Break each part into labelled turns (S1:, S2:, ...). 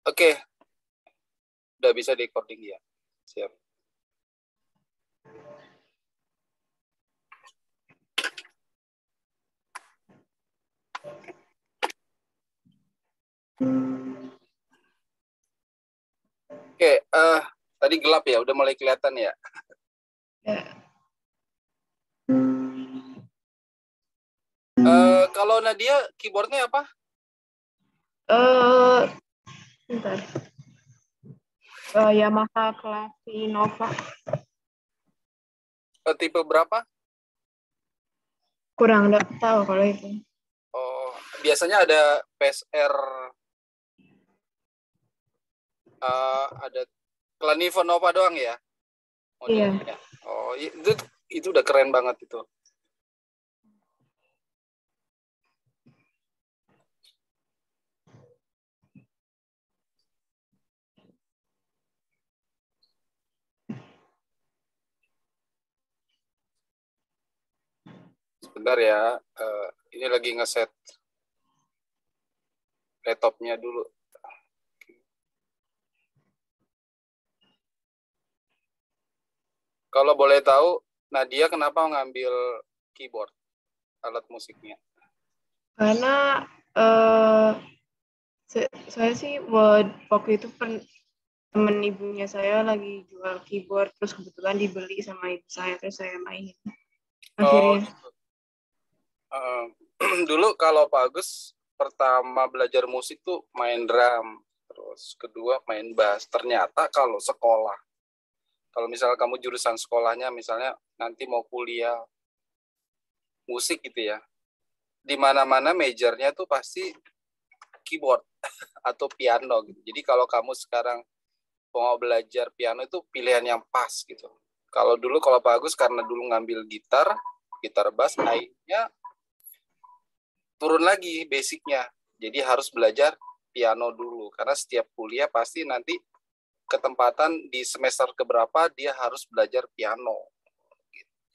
S1: Oke, udah bisa di recording ya. Siap. Oke, tadi gelap ya, udah mulai kelihatan ya.
S2: Ya.
S1: Kalau Nadia, keyboardnya apa?
S2: Bentar. Yamaha Classy Nova.
S1: Tipe berapa?
S2: Kurang tahu kalau itu.
S1: Oh, biasanya ada PSR, ada Clanivo Nova doang ya modelnya.
S2: Iya.
S1: Oh, itu udah keren banget itu. Sebentar ya, ini lagi ngeset laptopnya dulu. Kalau boleh tahu, Nadia kenapa ngambil keyboard, alat musiknya?
S2: Karena saya sih waktu itu temen ibunya saya lagi jual keyboard, terus kebetulan dibeli sama ibu saya, terus saya mainin.
S1: Oh,
S2: Akhirnya.
S1: gitu. Dulu kalau Pak Agus pertama belajar musik tuh main drum, terus kedua main bass. Ternyata kalau sekolah, kalau misalnya kamu jurusan sekolahnya misalnya nanti mau kuliah musik gitu ya, di mana-mana majornya tuh pasti keyboard atau piano gitu. Jadi kalau kamu sekarang mau belajar piano itu pilihan yang pas gitu. Kalau dulu kalau Pak Agus karena dulu ngambil gitar bass, akhirnya turun lagi basicnya. Jadi harus belajar piano dulu karena setiap kuliah pasti nanti ketempatan di semester keberapa dia harus belajar piano.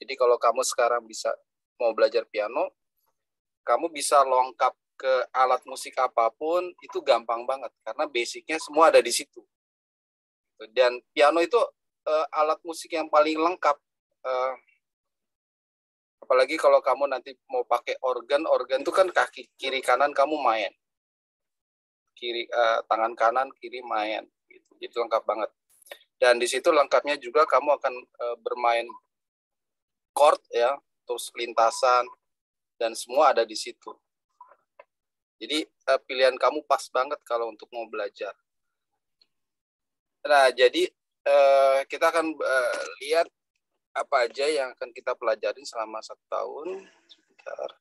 S1: Jadi kalau kamu sekarang bisa mau belajar piano, kamu bisa lengkap ke alat musik apapun itu gampang banget karena basicnya semua ada di situ. Dan piano itu alat musik yang paling lengkap. Uh, Apalagi kalau kamu nanti mau pakai organ itu kan kaki kiri kanan kamu main, tangan kanan kiri main, gitu. Jadi lengkap banget. Dan di situ lengkapnya juga kamu akan bermain chord ya, terus lintasan dan semua ada di situ. Jadi pilihan kamu pas banget kalau untuk mau belajar. Nah, jadi kita akan lihat apa aja yang akan kita pelajarin selama 1 tahun. Sebentar.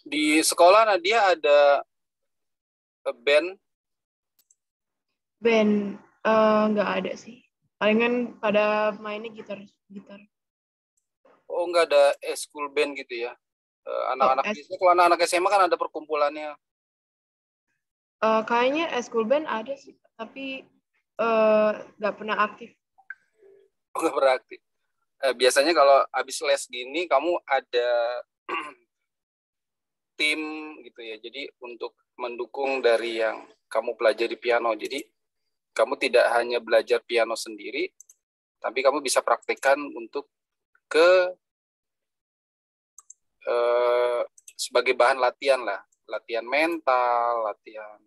S1: Di sekolah Nadia ada band.
S2: Band nggak ada sih. Palingan pada mainnya gitar.
S1: Oh, nggak ada school band gitu ya?
S2: Oh,
S1: Anak-anak biasanya kalau anak-anak SMA kan ada perkumpulannya.
S2: kayaknya school band ada sih, tapi nggak pernah aktif.
S1: Nggak berarti. Biasanya kalau habis les gini kamu ada tim gitu ya. Jadi untuk mendukung dari yang kamu pelajari piano. Jadi kamu tidak hanya belajar piano sendiri, tapi kamu bisa praktekkan untuk ke sebagai bahan latihan lah, latihan mental, latihan.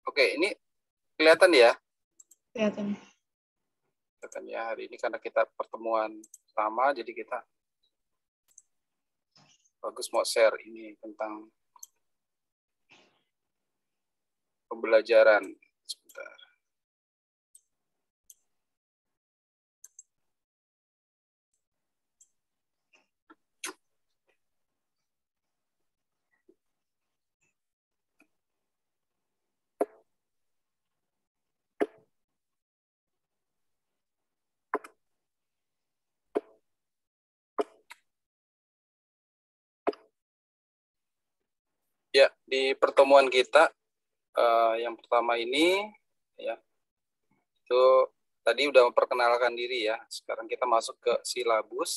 S1: Oke, ini kelihatan ya?
S2: Kelihatan.
S1: Kelihatan ya, hari ini karena kita pertemuan pertama, jadi kita bagus mau share ini tentang pembelajaran. Sebentar. Ya, di pertemuan kita yang pertama ini, ya, itu tadi udah memperkenalkan diri ya. Sekarang kita masuk ke silabus.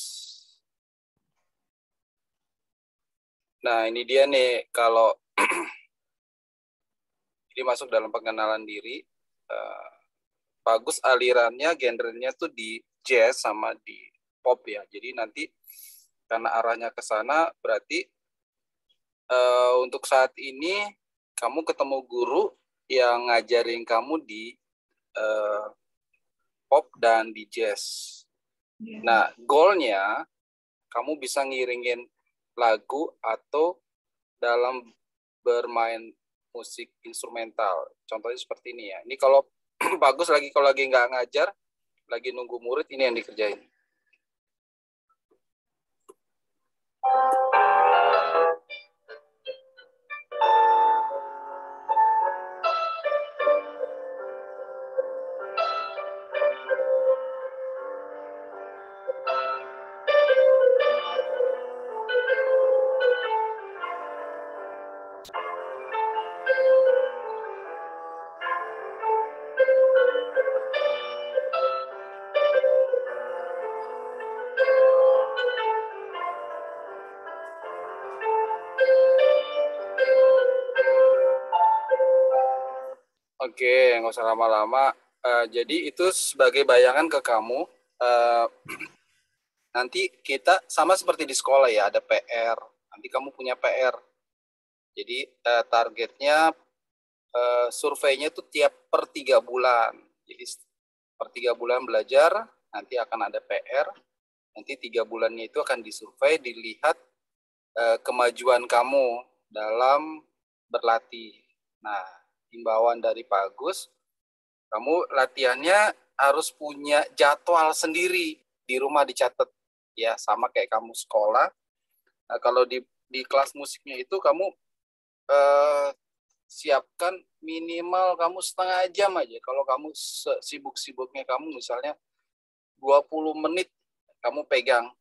S1: Nah, ini dia nih, kalau ini masuk dalam pengenalan diri, bagus alirannya, genrenya tuh di jazz sama di pop ya. Jadi nanti karena arahnya ke sana, berarti untuk saat ini kamu ketemu guru yang ngajarin kamu di pop dan di jazz. Nah, goalnya kamu bisa ngiringin lagu atau dalam bermain musik instrumental. Contohnya seperti ini ya. Ini kalau bagus lagi, kalau lagi nggak ngajar, lagi nunggu murid, ini yang dikerjain. Oke, nggak usah lama-lama. Jadi itu sebagai bayangan ke kamu. Nanti kita sama seperti di sekolah ya, ada PR. Nanti kamu punya PR. Jadi targetnya surveinya itu tiap per 3 bulan. Jadi per 3 bulan belajar, nanti akan ada PR. Nanti 3 bulannya itu akan disurvei, dilihat kemajuan kamu dalam berlatih. Nah, himbauan dari Pak Agus, kamu latihannya harus punya jadwal sendiri, di rumah dicatat ya, sama kayak kamu sekolah. Nah, kalau di kelas musiknya itu kamu siapkan minimal kamu setengah jam aja. Kalau kamu sibuk-sibuknya kamu misalnya 20 menit kamu pegang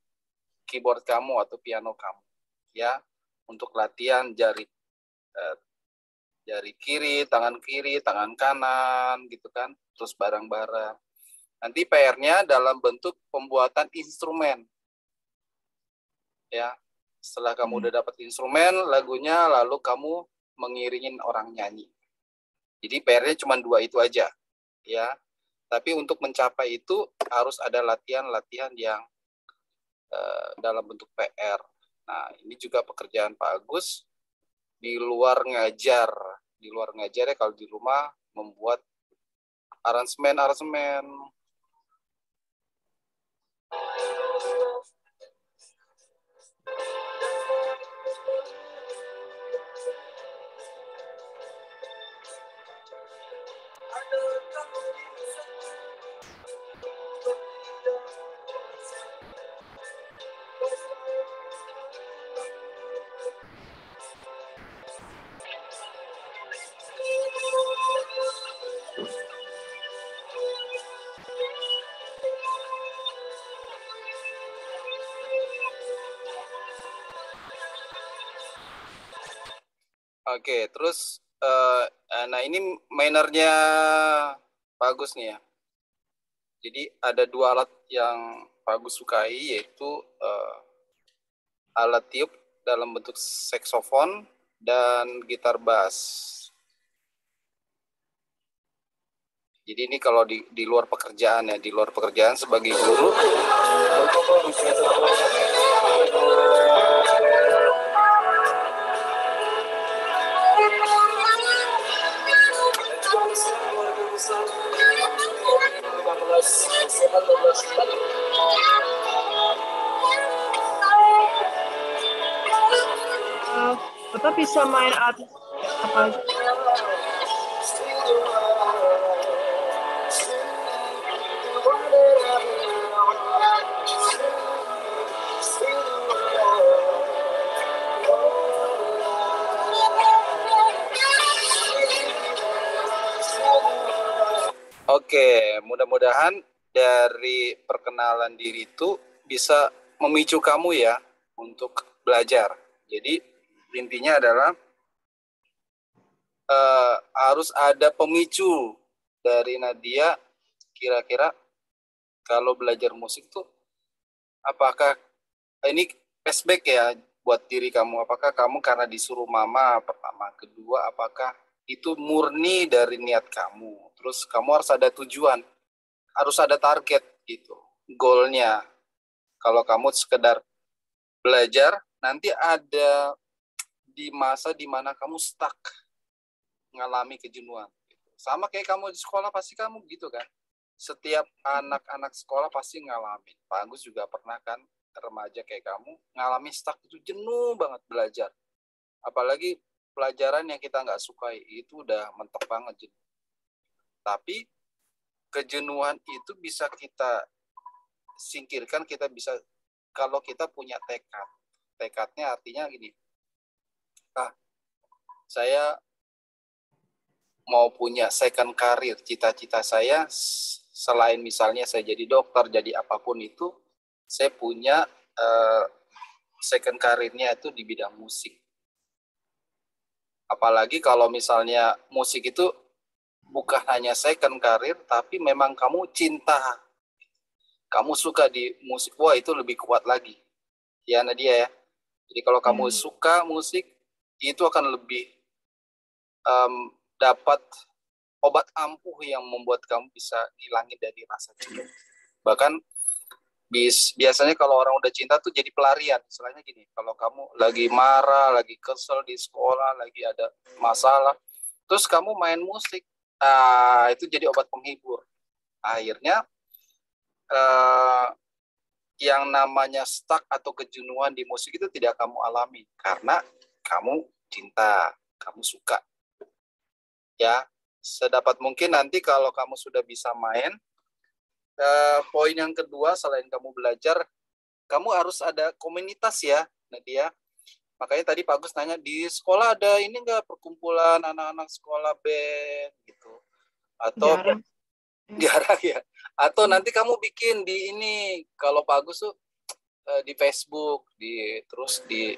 S1: keyboard kamu atau piano kamu ya, untuk latihan jari kiri, tangan kanan gitu kan, terus bareng-bareng. Nanti PR-nya dalam bentuk pembuatan instrumen. Ya. Setelah kamu udah dapat instrumen, lagunya, lalu kamu mengiringin orang nyanyi. Jadi PR-nya cuma 2 itu aja. Ya. Tapi untuk mencapai itu harus ada latihan-latihan yang dalam bentuk PR. Nah, ini juga pekerjaan Pak Agus di luar ngajar. Di luar ngajar ya, kalau di rumah membuat aransemen. Oke, terus nah ini minornya bagus nih ya. Jadi ada 2 alat yang bagus sukai, yaitu alat tiup dalam bentuk saksofon dan gitar bass. Jadi ini kalau di luar pekerjaan ya, di luar pekerjaan sebagai guru.
S2: Bapak bisa main alat apa aja?
S1: Oke, mudah-mudahan dari perkenalan diri itu bisa memicu kamu ya untuk belajar. Jadi intinya adalah harus ada pemicu dari Nadia. Kira-kira kalau belajar musik tuh apakah ini flashback ya buat diri kamu? Apakah kamu karena disuruh mama pertama, kedua apakah itu murni dari niat kamu? Terus kamu harus ada tujuan, harus ada target gitu, goalnya. Kalau kamu sekedar belajar, nanti ada di masa dimana kamu stuck, ngalami kejenuhan. Sama kayak kamu di sekolah pasti kamu gitu kan. Setiap anak-anak sekolah pasti ngalamin. Pak Agus juga pernah kan, remaja kayak kamu, ngalami stuck itu jenuh banget belajar. Apalagi pelajaran yang kita nggak sukai, itu udah mentok banget jenuh. Tapi kejenuhan itu bisa kita singkirkan, kita bisa kalau kita punya tekad. Tekadnya artinya gini, saya mau punya second career, cita-cita saya selain misalnya saya jadi dokter, jadi apapun itu, saya punya second career-nya itu di bidang musik. Apalagi kalau misalnya musik itu bukan hanya second career, tapi memang kamu cinta, kamu suka di musik, wah itu lebih kuat lagi. Ya Nadia ya. Jadi kalau kamu suka musik, itu akan lebih dapat obat ampuh yang membuat kamu bisa ngilangin dari rasa jenuh. Bahkan biasanya kalau orang udah cinta tuh jadi pelarian. Istilahnya gini, kalau kamu lagi marah, lagi kesel di sekolah, lagi ada masalah, terus kamu main musik, itu jadi obat penghibur. Akhirnya yang namanya stuck atau kejenuhan di musik itu tidak kamu alami karena kamu cinta, kamu suka. Ya, sedapat mungkin nanti kalau kamu sudah bisa main, poin yang kedua selain kamu belajar, kamu harus ada komunitas ya, Nadia. Makanya tadi Pak Agus nanya, di sekolah ada ini nggak perkumpulan anak-anak sekolah band gitu? Atau jarang ya? Atau nanti kamu bikin di ini, kalau Pak Agus tuh di Facebook, terus di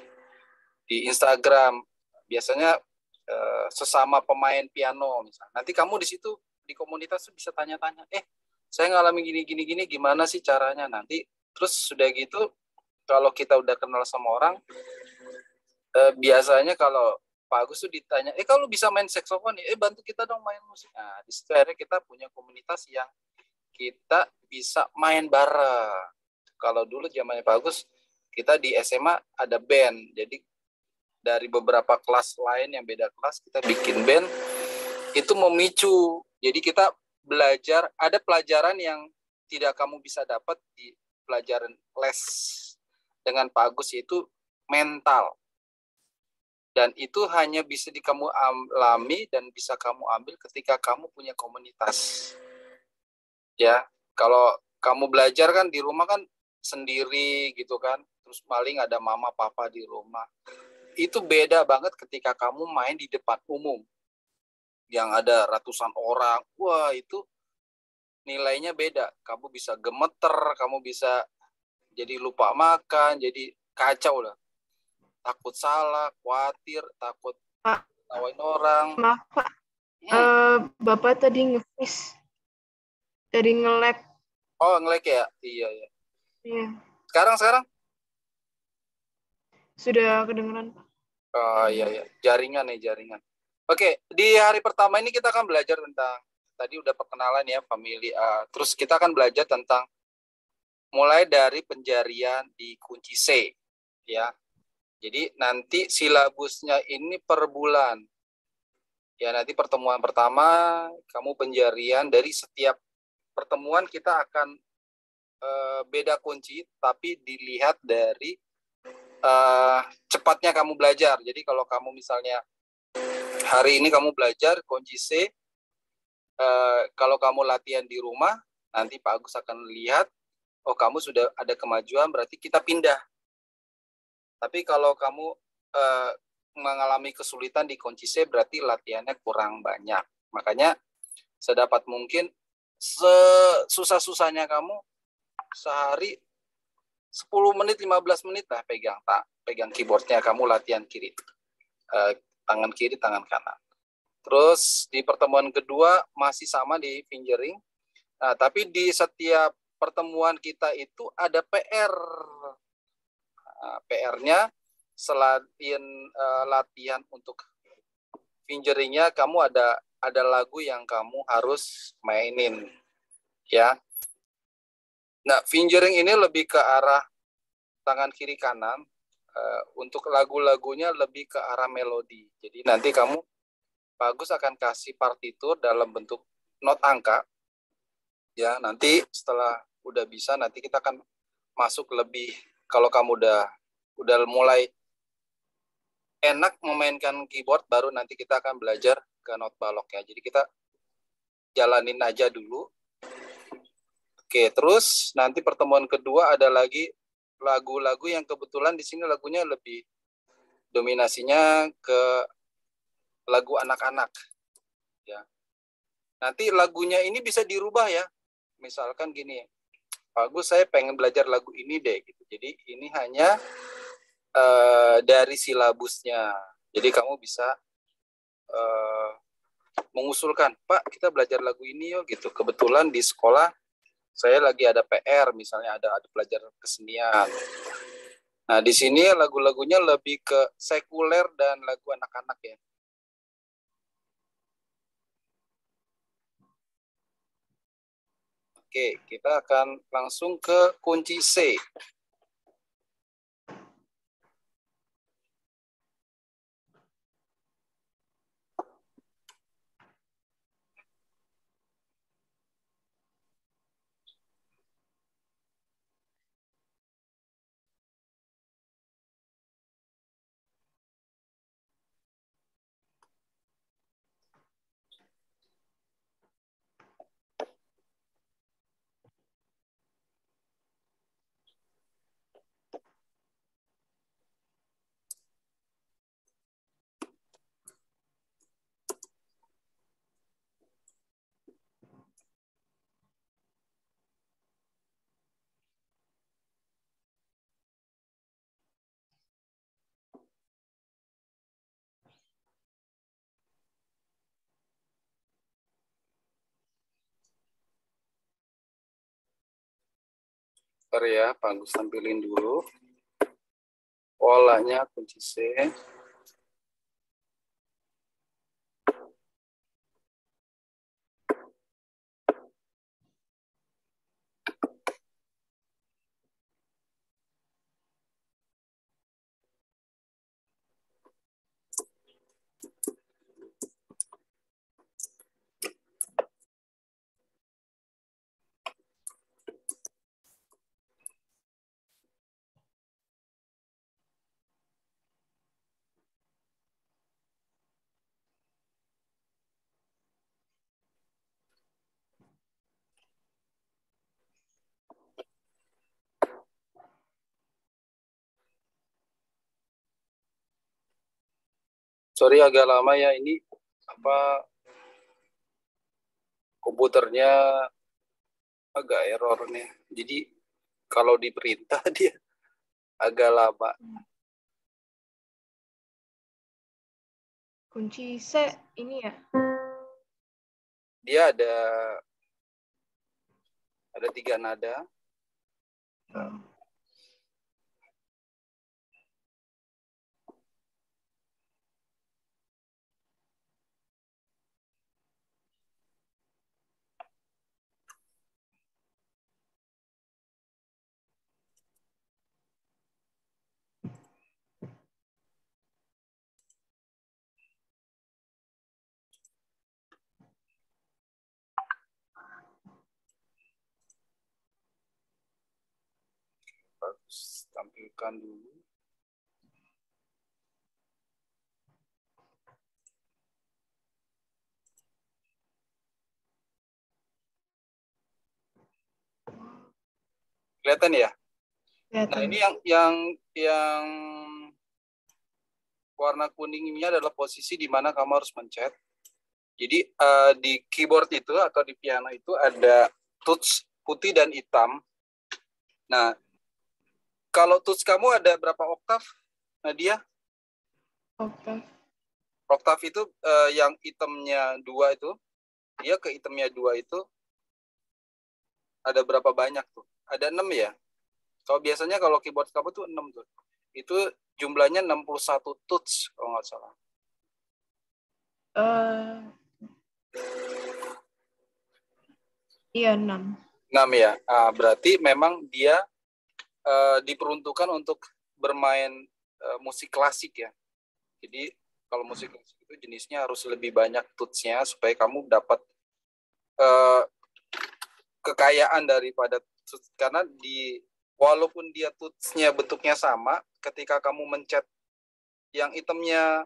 S1: Instagram, biasanya sesama pemain piano misalnya. Nanti kamu di situ di komunitas tuh bisa tanya-tanya, saya ngalamin gini gimana sih caranya? Nanti terus sudah gitu kalau kita udah kenal sama orang, biasanya kalau Pak Agus tuh ditanya, kalau bisa main saksofon ya, bantu kita dong main musik. Nah, di situ akhirnya kita punya komunitas yang kita bisa main bareng. Kalau dulu zamannya Pak Agus, kita di SMA ada band, jadi dari beberapa kelas lain yang beda kelas kita bikin band, itu memicu. Jadi kita belajar, ada pelajaran yang tidak kamu bisa dapat di pelajaran les dengan Pak Agus, yaitu mental. Dan itu hanya bisa kamu alami dan bisa kamu ambil ketika kamu punya komunitas. Ya, kalau kamu belajar kan di rumah kan sendiri gitu kan, terus paling ada mama papa di rumah. Itu beda banget ketika kamu main di depan umum yang ada ratusan orang. Wah, itu nilainya beda. Kamu bisa gemeter, kamu bisa jadi lupa makan, jadi kacau lah. Takut salah, khawatir, takut tawain orang.
S2: Maaf Pak, Bapak tadi nge-freeze, tadi nge-lag.
S1: Oh, nge-lag ya? Iya.
S2: Iya.
S1: Sekarang?
S2: Sudah kedengeran Pak.
S1: Oh iya. Jaringan. Oke, di hari pertama ini kita akan belajar tentang, tadi udah perkenalan ya, family. Terus kita akan belajar tentang mulai dari penjarian di kunci C, ya. Jadi nanti silabusnya ini per bulan. Ya, nanti pertemuan pertama kamu penjarian, dari setiap pertemuan kita akan beda kunci, tapi dilihat dari cepatnya kamu belajar. Jadi kalau kamu misalnya hari ini kamu belajar kunci C, kalau kamu latihan di rumah, nanti Pak Agus akan lihat, oh kamu sudah ada kemajuan, berarti kita pindah. Tapi kalau kamu mengalami kesulitan di kunci C, berarti latihannya kurang banyak. Makanya sedapat mungkin, sesusah-susahnya kamu sehari 10 menit, 15 menit lah pegang keyboardnya, kamu latihan kiri. Tangan kiri, tangan kanan. Terus di pertemuan kedua masih sama di fingering. Nah, tapi di setiap pertemuan kita itu ada PR. Nah, PR-nya selain latihan untuk fingeringnya, kamu ada lagu yang kamu harus mainin, ya. Nah, fingering ini lebih ke arah tangan kiri kanan. Untuk lagu-lagunya lebih ke arah melodi. Jadi nanti kamu, Bagus akan kasih partitur dalam bentuk not angka, ya. Nanti setelah udah bisa, nanti kita akan masuk lebih, kalau kamu udah mulai enak memainkan keyboard, baru nanti kita akan belajar ke not balok, ya. Jadi kita jalanin aja dulu. Oke, terus nanti pertemuan kedua ada lagi lagu-lagu yang kebetulan di sini lagunya lebih dominasinya ke lagu anak-anak, ya. Nanti lagunya ini bisa dirubah, ya. Misalkan gini, Bagus, saya pengen belajar lagu ini deh, gitu. Jadi ini hanya dari silabusnya. Jadi kamu bisa mengusulkan, Pak, kita belajar lagu ini yuk, gitu. Kebetulan di sekolah saya lagi ada PR, misalnya ada belajar kesenian. Nah, di sini lagu-lagunya lebih ke sekuler dan lagu anak-anak, ya. Oke, kita akan langsung ke kunci C. Bentar ya, Bagus tampilin dulu polanya kunci C. Sorry agak lama ya, ini apa, komputernya agak error nih. Jadi kalau diperintah dia agak lama.
S2: Kunci C ini ya.
S1: Dia ada 3 nada. tampilkan dulu. Kelihatan ya? Nah,
S2: Kelihatan.
S1: ini yang warna kuning ini adalah posisi di mana kamu harus mencet. Jadi di keyboard itu atau di piano itu ada touch putih dan hitam. Nah, kalau touch kamu ada berapa oktav, Nadia?
S2: Oktav.
S1: Oktav itu yang hitamnya 2 itu, dia ke hitamnya 2 itu ada berapa banyak tuh? Ada 6 ya? Kalau biasanya kalau keyboard kamu tuh 6 tuh. Itu jumlahnya 61 touch kalau nggak salah.
S2: Iya, 6.
S1: 6 ya. Berarti memang dia diperuntukkan untuk bermain musik klasik ya. Jadi kalau musik klasik itu jenisnya harus lebih banyak touch-nya supaya kamu dapat kekayaan daripada touch. Karena walaupun dia touch-nya bentuknya sama, ketika kamu mencet yang hitamnya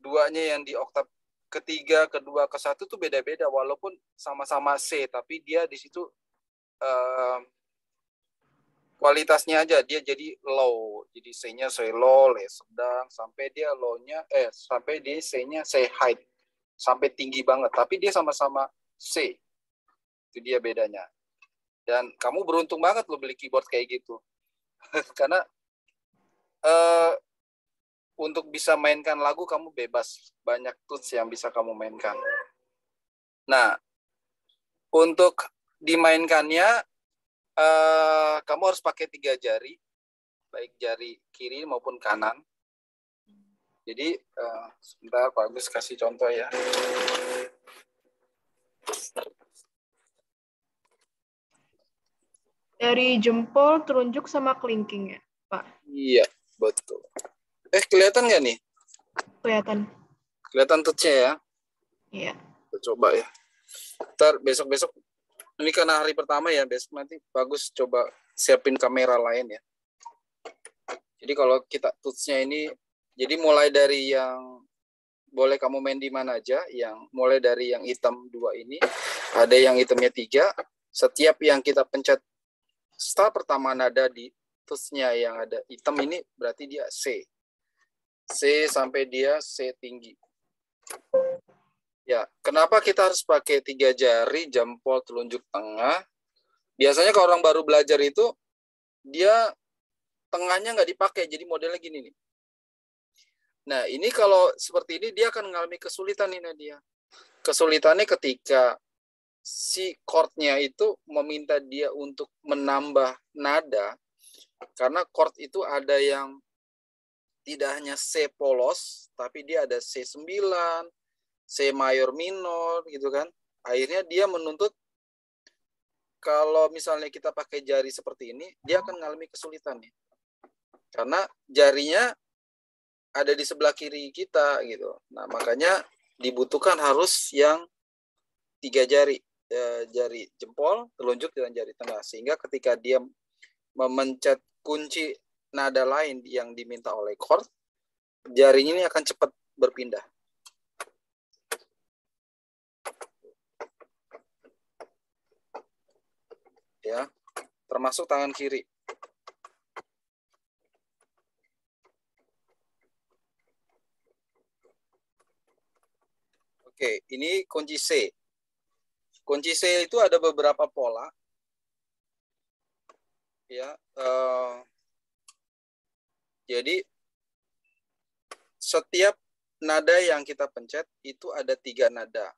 S1: 2-nya yang di oktav ketiga, kedua, ke satu tuh beda-beda walaupun sama-sama C, tapi dia di situ kualitasnya aja dia jadi low. Jadi C-nya C low, Le sedang, sampai dia low-nya sampai di C-nya C high. Sampai tinggi banget, tapi dia sama-sama C. Itu dia bedanya. Dan kamu beruntung banget lo beli keyboard kayak gitu. Karena untuk bisa mainkan lagu kamu bebas, banyak tools yang bisa kamu mainkan. Nah, untuk dimainkannya kamu harus pakai 3 jari, baik jari kiri maupun kanan. Jadi sebentar Pak Agus kasih contoh ya.
S2: Dari jempol, telunjuk, sama kelingking ya, Pak?
S1: Iya, betul. Kelihatan nggak nih?
S2: Kelihatan.
S1: Kelihatan touch-nya ya?
S2: Iya.
S1: Coba ya. Ntar besok-besok, ini karena hari pertama ya, besok nanti bagus coba siapin kamera lain ya. Jadi kalau kita touch-nya ini, jadi mulai dari yang boleh kamu main di mana aja, yang mulai dari yang hitam 2 ini, ada yang hitamnya 3, setiap yang kita pencet setelah pertama nada di touch-nya yang ada hitam ini, berarti dia C. C sampai dia C tinggi. Ya, kenapa kita harus pakai 3 jari, jempol, telunjuk, tengah? Biasanya kalau orang baru belajar itu, dia tengahnya nggak dipakai, jadi modelnya gini nih. Nah, ini kalau seperti ini, dia akan mengalami kesulitan nih, Nadia. Kesulitannya ketika si chord-nya itu meminta dia untuk menambah nada, karena chord itu ada yang tidak hanya C polos, tapi dia ada C9, C mayor minor, gitu kan. Akhirnya dia menuntut, kalau misalnya kita pakai jari seperti ini, dia akan mengalami kesulitan nih. Karena jarinya ada di sebelah kiri kita gitu. Nah, makanya dibutuhkan harus yang 3 jari, jari jempol, telunjuk, dan jari tengah. Sehingga ketika dia memencet kunci nada lain yang diminta oleh chord, jarinya ini akan cepat berpindah. Ya, termasuk tangan kiri. Oke, ini kunci C. Kunci C itu ada beberapa pola. Ya, jadi setiap nada yang kita pencet itu ada 3 nada.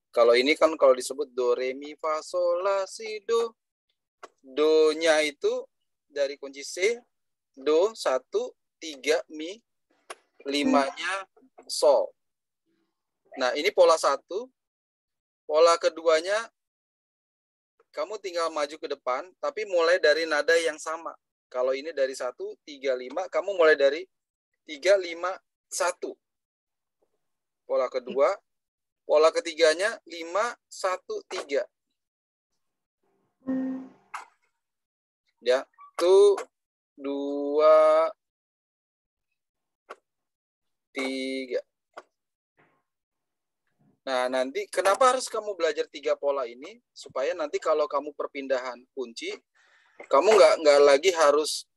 S1: Kalau ini kan kalau disebut do, re, mi, fa, sol, la, si, do. Do-nya itu dari kunci C, do 1, 3, mi, 5-nya sol. Nah, ini pola 1. Pola keduanya, kamu tinggal maju ke depan, tapi mulai dari nada yang sama. Kalau ini dari 1, 3, 5, kamu mulai dari 3, 5, 1. Pola kedua. Pola ketiganya 5, 1, 3. Ya, 2, 3. Nah, nanti kenapa harus kamu belajar 3 pola ini? Supaya nanti kalau kamu perpindahan kunci, kamu nggak lagi harus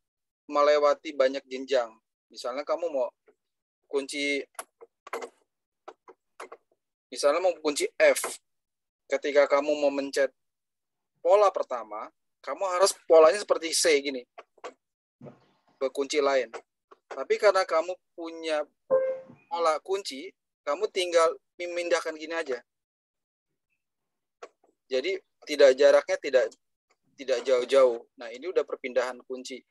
S1: melewati banyak jenjang. Misalnya kamu mau kunci, F. Ketika kamu mau mencet pola pertama, kamu harus polanya seperti C gini, ke kunci lain. Tapi karena kamu punya pola kunci, kamu tinggal memindahkan gini aja. Jadi jaraknya tidak jauh-jauh. Nah, ini udah perpindahan kunci.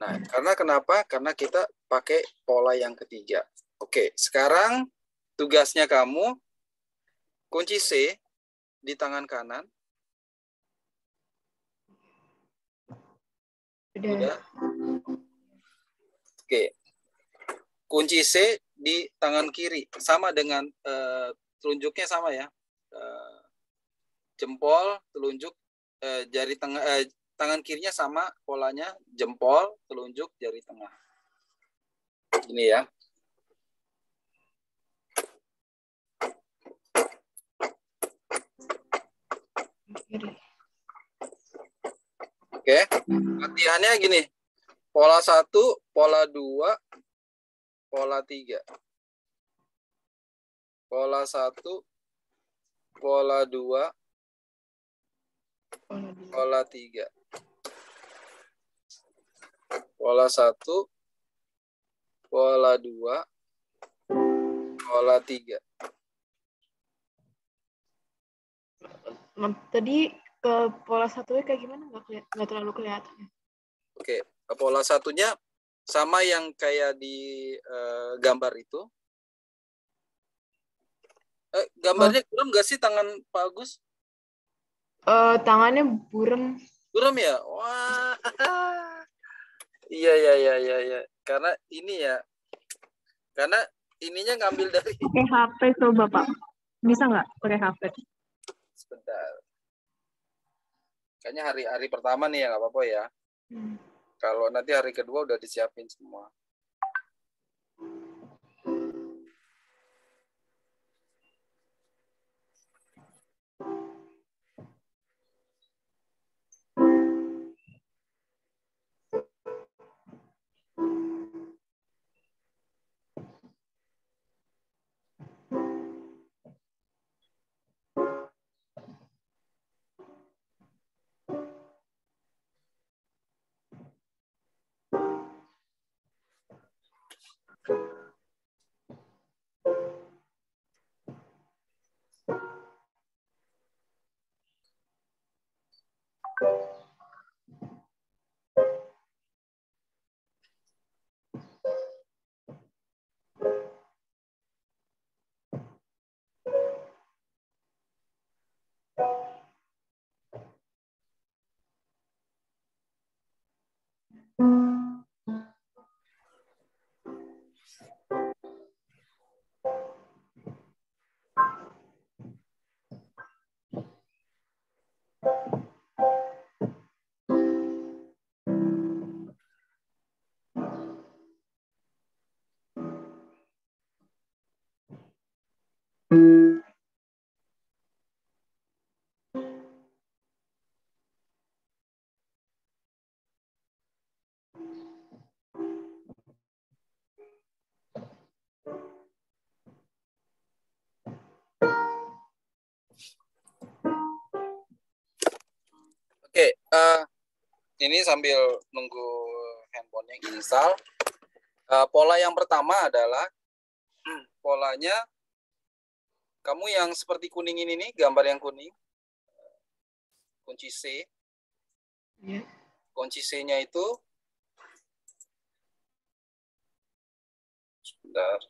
S1: Nah, kenapa? Karena kita pakai pola yang ketiga. Oke, sekarang tugasnya kamu kunci C di tangan kanan. Udah. Oke. Kunci C di tangan kiri. Sama dengan telunjuknya sama ya. Jempol, telunjuk, jari tengah, tangan kirinya sama polanya, jempol, telunjuk, jari tengah. Ini ya. Oke, latihannya gini. Pola 1, pola 2, pola 3. Pola 1, pola 2, pola 3. Pola 1, pola 2, pola 3.
S2: Tadi ke pola satunya kayak gimana? Nggak terlalu kelihatan.
S1: Oke, pola satunya sama yang kayak di gambar itu. Gambarnya kurang nggak sih tangan Pak Agus?
S2: Tangannya burem.
S1: Burem ya? Wah. Iya. Karena ini ya. Karena ininya ngambil dari...
S2: Pakai HP coba, Pak. Bisa nggak pakai HP?
S1: Sebentar. Kayaknya hari pertama nih ya, nggak apa-apa ya. Kalau nanti hari kedua udah disiapin semua. Oke, ini sambil nunggu handphonenya install. Pola yang pertama adalah polanya kamu yang seperti kuning ini nih, gambar yang kuning. Kunci C. Yeah. Kunci C-nya itu sebentar.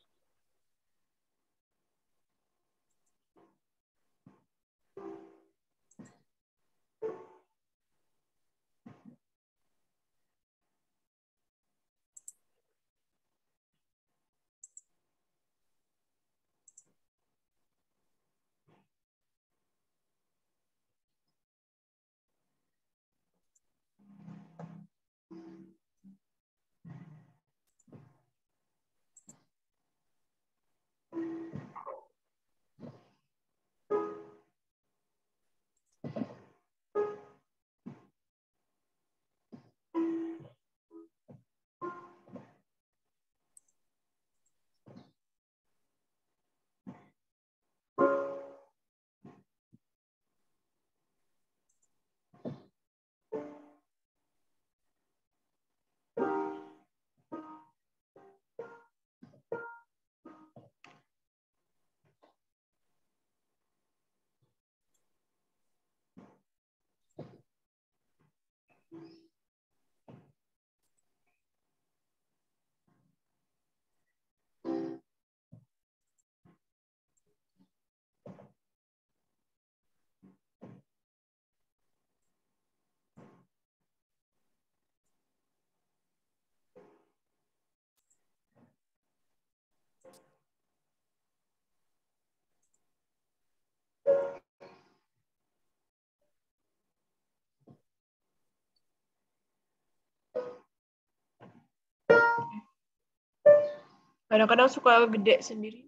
S2: Kadang-kadang suka gede sendiri.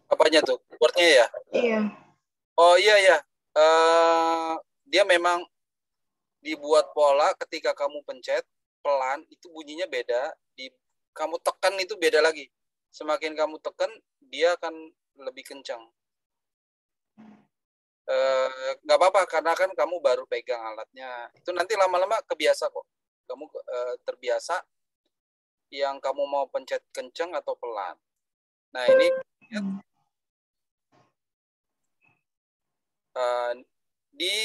S1: Apanya tuh? Keyboardnya ya?
S2: Iya.
S1: Oh iya ya. Dia memang dibuat pola ketika kamu pencet pelan itu bunyinya beda. Kamu tekan itu beda lagi. Semakin kamu tekan dia akan lebih kencang. Nggak apa-apa karena kan kamu baru pegang alatnya. Itu nanti lama-lama kebiasa kok. Kamu terbiasa yang kamu mau pencet kencang atau pelan. Nah ini di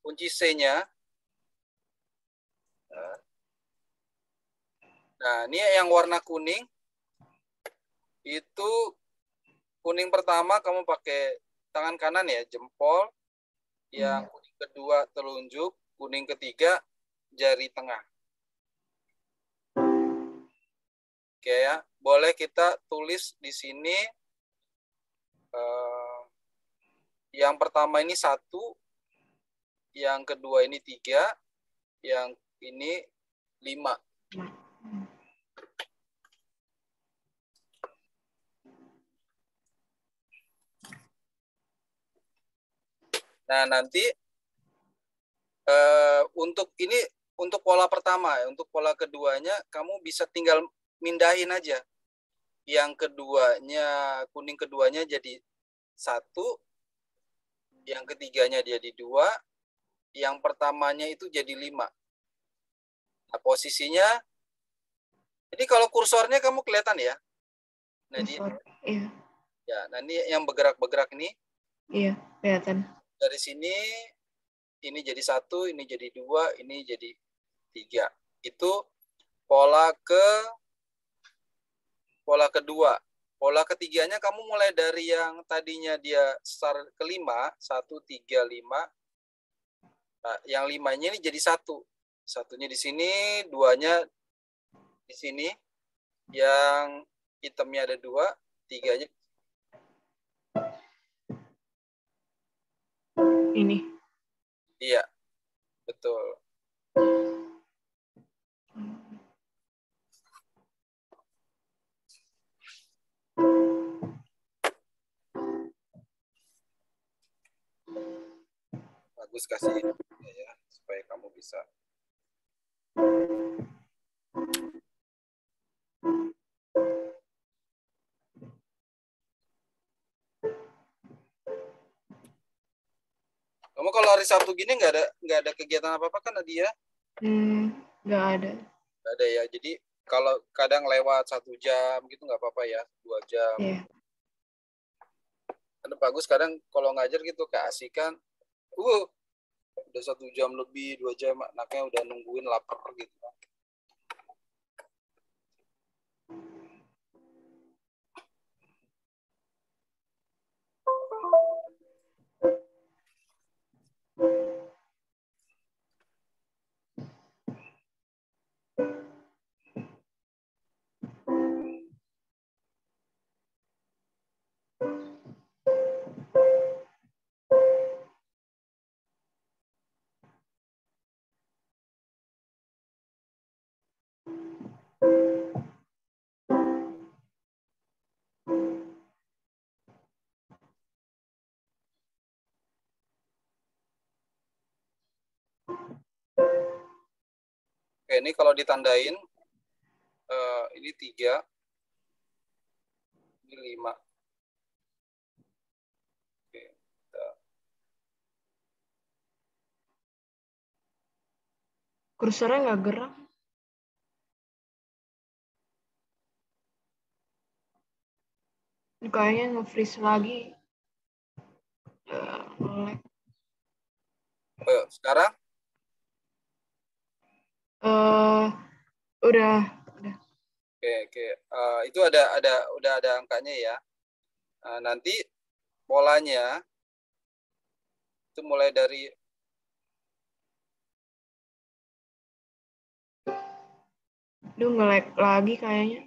S1: kunci C-nya. Nah ini yang warna kuning itu kuning pertama kamu pakai tangan kanan ya jempol. Yang kuning kedua telunjuk, kuning ketiga jari tengah. Oke ya, boleh kita tulis di sini yang pertama ini 1, yang kedua ini 3, yang ini 5. Nah nanti untuk pola pertama ya, untuk pola keduanya kamu bisa tinggal mindahin aja. Yang keduanya kuning keduanya jadi 1, yang ketiganya jadi 2, yang pertamanya itu jadi 5. Nah posisinya, jadi kalau kursornya kamu kelihatan ya. Nah
S2: iya.
S1: Ya, nah ini yang bergerak-bergerak ini.
S2: Iya, kelihatan.
S1: Dari sini ini jadi 1, ini jadi 2, ini jadi 3. Itu pola kedua. Pola ketiganya kamu mulai dari yang tadinya dia start kelima, 1, 3, 5. Nah, yang 5-nya ini jadi 1. Satunya di sini, 2-nya di sini. Yang hitamnya ada 2, 3-nya.
S2: Ini.
S1: Iya, betul. Bagus kasih ya, supaya kamu bisa. Kamu kalau hari Sabtu gini nggak ada kegiatan apa-apa kan Nadia?
S2: Nggak ada.
S1: Nggak ada ya. Jadi kalau kadang lewat 1 jam gitu nggak apa-apa ya, 2 jam.
S2: Iya.
S1: Karena bagus kadang kalau ngajar gitu keasikan. Udah 1 jam lebih, 2 jam anaknya udah nungguin lapar gitu. Oke, ini kalau ditandain ini 3, ini 5. Oke,
S2: Kursornya nggak gerak. Kayaknya nge-freeze lagi.
S1: Sekarang?
S2: Udah.
S1: Oke. Itu udah ada angkanya ya. Nanti polanya itu mulai dari
S2: Nge-lag lagi kayaknya.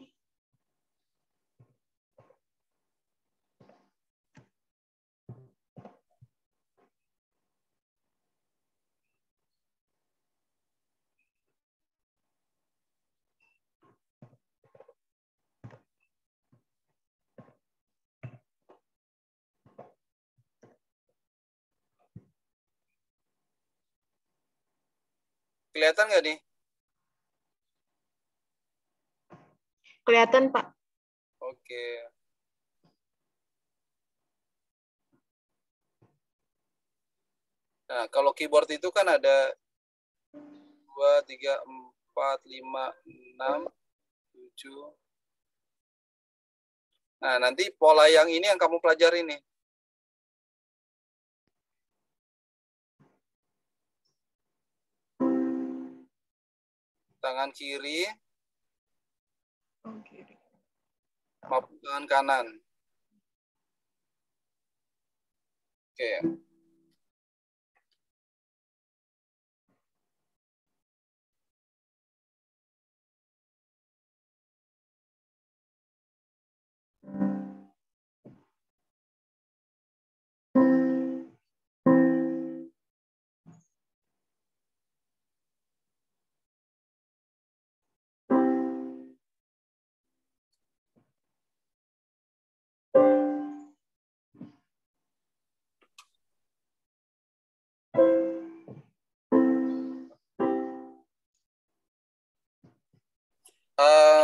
S1: Kelihatan nggak nih?
S2: Kelihatan, Pak.
S1: Oke. Nah, kalau keyboard itu kan ada 2, 3, 4, 5, 6, 7. Nah, nanti pola yang ini yang kamu pelajari nih. Tangan kiri
S2: Kiri.
S1: maupun tangan kanan. Oke.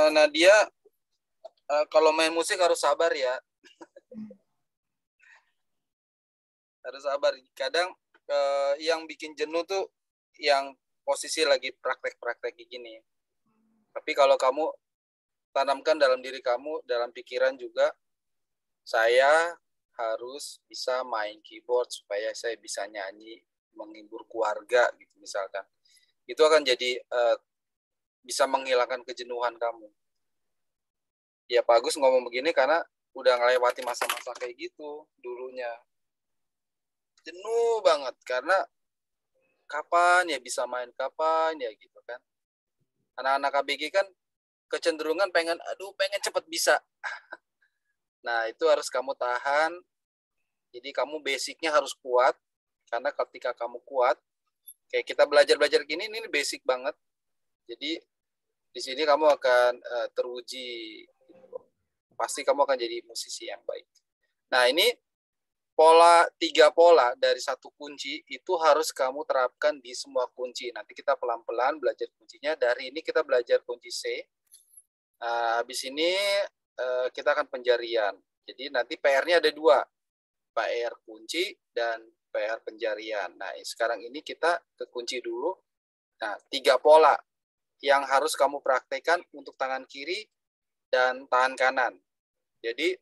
S1: Nadia, kalau main musik harus sabar ya. Harus sabar. Kadang yang bikin jenuh tuh yang posisi lagi praktek-praktek gini. Tapi kalau kamu tanamkan dalam diri kamu, dalam pikiran juga, saya harus bisa main keyboard supaya saya bisa nyanyi, menghibur keluarga gitu misalkan. Itu akan jadi bisa menghilangkan kejenuhan kamu. Ya Pak Agus ngomong begini karena udah ngelewati masa-masa kayak gitu dulunya. Jenuh banget karena kapan ya bisa main, kapan ya gitu kan. Anak-anak ABG kan kecenderungan pengen cepet bisa. Nah, itu harus kamu tahan. Jadi kamu basicnya harus kuat. Karena ketika kamu kuat, kayak kita belajar-belajar gini, ini basic banget. Jadi di sini kamu akan teruji. Pasti kamu akan jadi musisi yang baik. Nah, ini tiga pola dari satu kunci itu harus kamu terapkan di semua kunci. Nanti kita pelan-pelan belajar kuncinya. Dari ini kita belajar kunci C. Habis ini kita akan penjarian. Jadi nanti PR-nya ada 2. PR kunci dan PR penjarian. Nah, sekarang ini kita ke kunci dulu. Nah, 3 pola yang harus kamu praktekkan untuk tangan kiri dan tangan kanan. Jadi,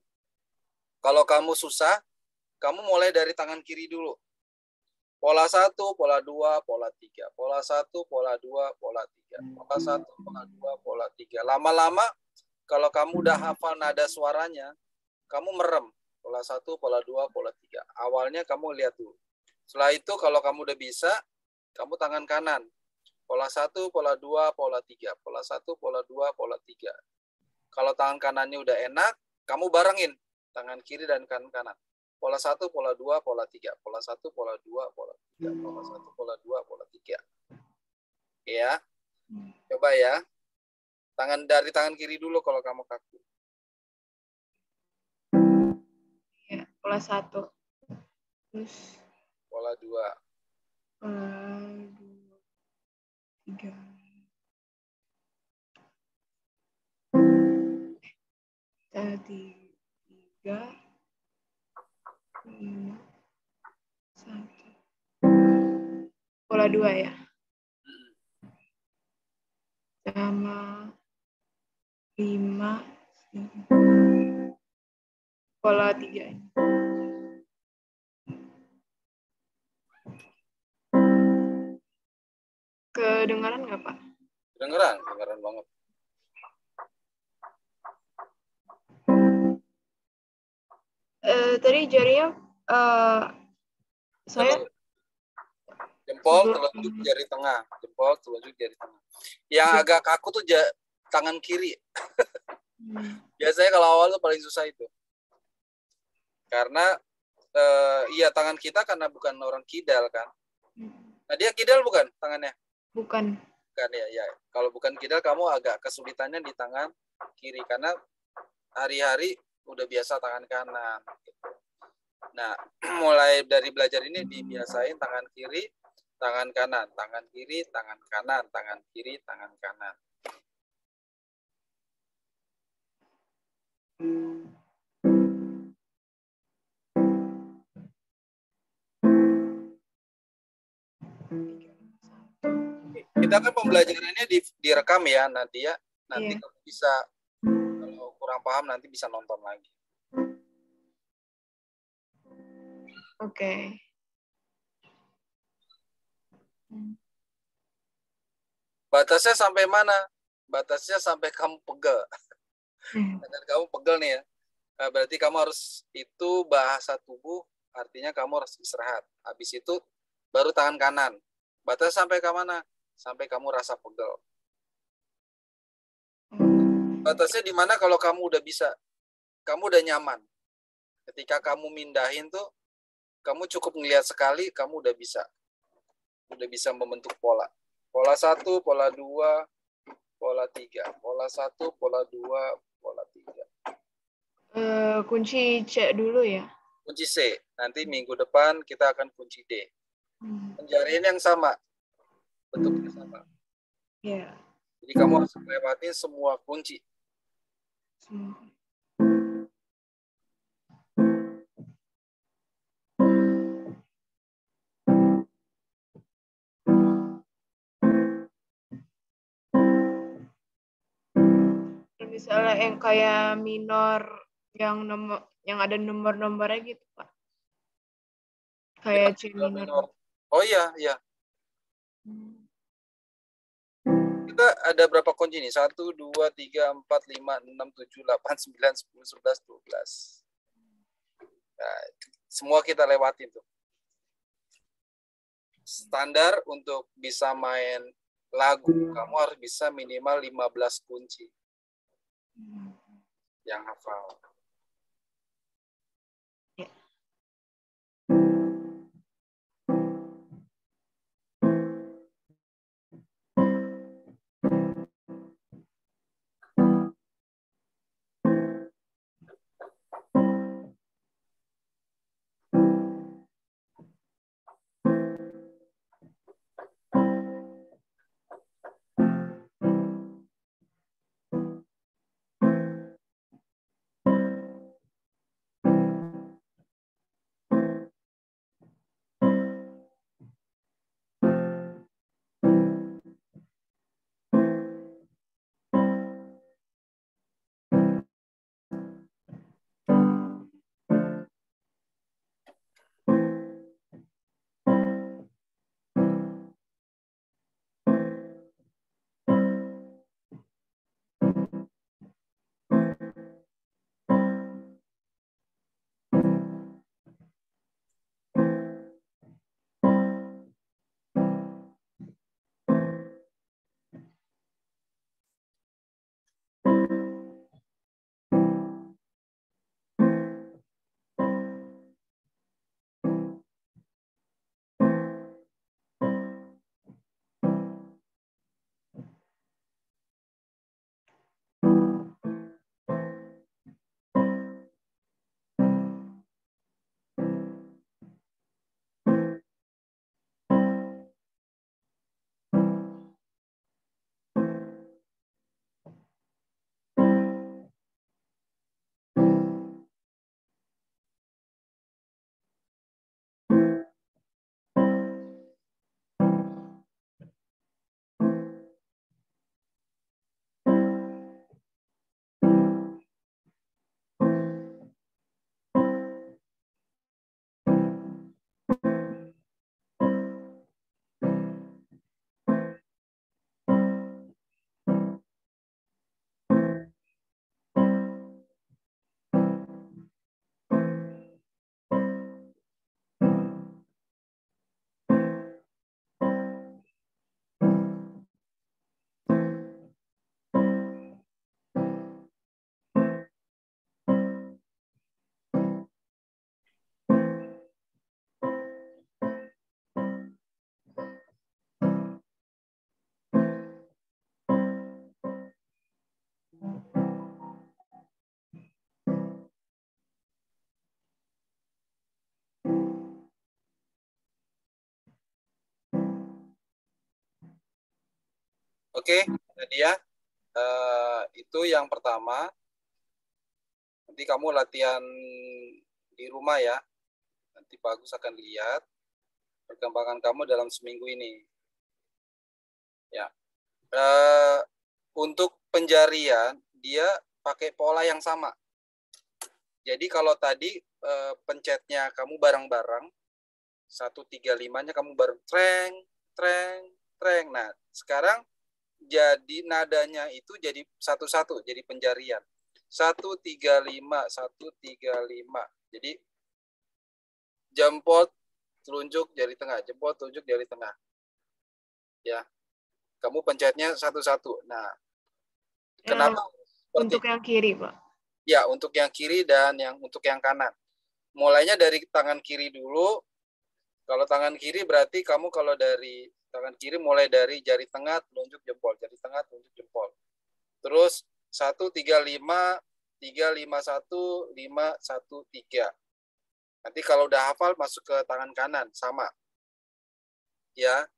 S1: kalau kamu susah, kamu mulai dari tangan kiri dulu. Pola 1, pola 2, pola 3. Pola 1, pola 2, pola 3. Pola 1, pola 2, pola 3. Lama-lama, kalau kamu udah hafal nada suaranya, kamu merem. Pola 1, pola 2, pola 3. Awalnya kamu lihat dulu. Setelah itu kalau kamu udah bisa, kamu tangan kanan. Pola 1, pola 2, pola 3. Pola 1, pola 2, pola 3. Kalau tangan kanannya udah enak, kamu barengin tangan kiri dan kanan. Pola 1, pola 2, pola 3. Pola 1, pola 2, pola 3. Pola 1, pola 2, pola 3. Ya. Coba ya. Dari tangan kiri dulu kalau kamu kaku.
S2: Ya, pola 1. Terus
S1: Pola 2.
S2: 3. 3, 5, 1. Pola 2 ya. Sama 5. Pola 3 ini. Kedengaran nggak, Pak?
S1: Kedengeran banget.
S2: Tadi jarinya saya
S1: jempol, telunjuk, jari tengah. Jempol, telunjuk, jari tengah. Yang agak kaku tuh tangan kiri. Biasanya kalau awal tuh paling susah itu. Karena iya tangan kita karena bukan orang kidal kan. Nah, dia kidal bukan tangannya?
S2: Bukan.
S1: Bukan ya. Kalau bukan kidal kamu agak kesulitannya di tangan kiri karena hari-hari udah biasa tangan kanan. Nah, mulai dari belajar ini dibiasain tangan kiri, tangan kanan, tangan kiri, tangan kanan, tangan kiri, tangan kanan. Kita kan pembelajarannya direkam ya, Nadia. Nanti kamu bisa, kalau kurang paham nanti bisa nonton lagi.
S2: Oke.
S1: Batasnya sampai mana? Batasnya sampai kamu pegel. Dan kamu pegel nih ya. Nah, berarti kamu harus, itu bahasa tubuh, artinya kamu harus istirahat. Habis itu baru tangan kanan. Batas sampai ke mana? Sampai kamu rasa pegel. Batasnya di mana kalau kamu udah bisa, kamu udah nyaman. Ketika kamu mindahin tuh, kamu cukup ngelihat sekali, kamu udah bisa membentuk pola. Pola 1, pola 2, pola 3. Pola 1, pola 2, pola 3.
S2: Kunci C dulu ya.
S1: Kunci C. Nanti minggu depan kita akan kunci D. Penjarian yang sama. Bentuknya sama.
S2: Ya.
S1: Jadi kamu harus melewati semua kunci.
S2: Misalnya yang kayak minor yang ada nomor-nomornya gitu, Pak. Kayak C minor.
S1: Oh iya, iya. Kita ada berapa kunci nih? 1, 2, 3, 4, 5, 6, 7, 8, 9, 10, 11, 12. Nah, semua kita lewatin tuh. Standar untuk bisa main lagu, kamu harus bisa minimal 15 kunci yang hafal. Oke, Nadia, itu yang pertama. Nanti kamu latihan di rumah ya. Nanti Pak Agus akan lihat perkembangan kamu dalam seminggu ini. Ya. Untuk penjarian dia pakai pola yang sama. Jadi kalau tadi pencetnya kamu bareng-bareng, 135-nya kamu bareng treng, treng, treng. Nah, sekarang jadi nadanya itu jadi satu-satu, jadi penjarian. 135, 135. Jadi jempol, telunjuk, jari tengah, jempol, telunjuk, jari tengah. Ya, kamu pencetnya satu-satu. Nah, kenapa?
S2: Untuk yang kiri, Pak.
S1: Ya, untuk yang kiri dan untuk yang kanan. Mulainya dari tangan kiri dulu. Kalau tangan kiri berarti kamu kalau dari tangan kiri mulai dari jari tengah, telunjuk, jempol, jari tengah, telunjuk, jempol. Terus 135, 351, 513. Nanti kalau udah hafal masuk ke tangan kanan sama. Ya.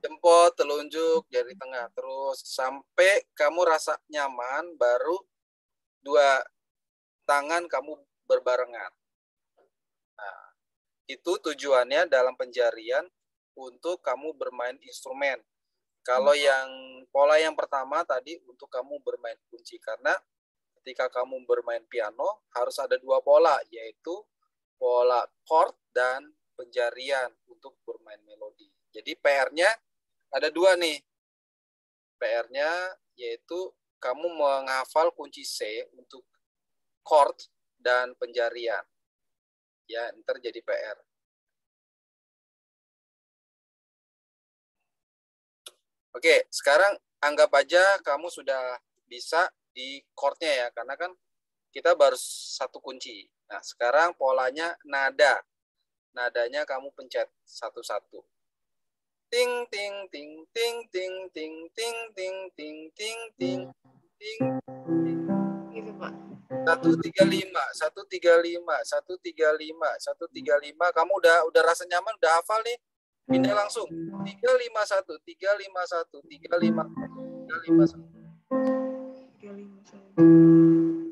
S1: Jempol, telunjuk, jari tengah. Terus sampai kamu rasa nyaman baru dua tangan kamu berbarengan. Nah, itu tujuannya dalam penjarian untuk kamu bermain instrumen. Kalau yang pola yang pertama tadi untuk kamu bermain kunci, karena ketika kamu bermain piano harus ada dua pola, yaitu pola chord dan penjarian untuk bermain melodi. Jadi PR-nya ada dua nih. PR-nya yaitu kamu menghafal kunci C untuk chord dan penjarian. Ya, ntar jadi PR. Oke, sekarang anggap aja kamu sudah bisa di chordnya ya, karena kan kita baru satu kunci. Nah, sekarang polanya nada. Nadanya kamu pencet satu-satu. Ting ting ting ting ting ting ting ting ting ting ting ting.
S2: Gitu, Pak.
S1: 135, 135, 135, 135. Kamu udah rasa nyaman, udah hafal nih. Pindah langsung. 351, 351, 351.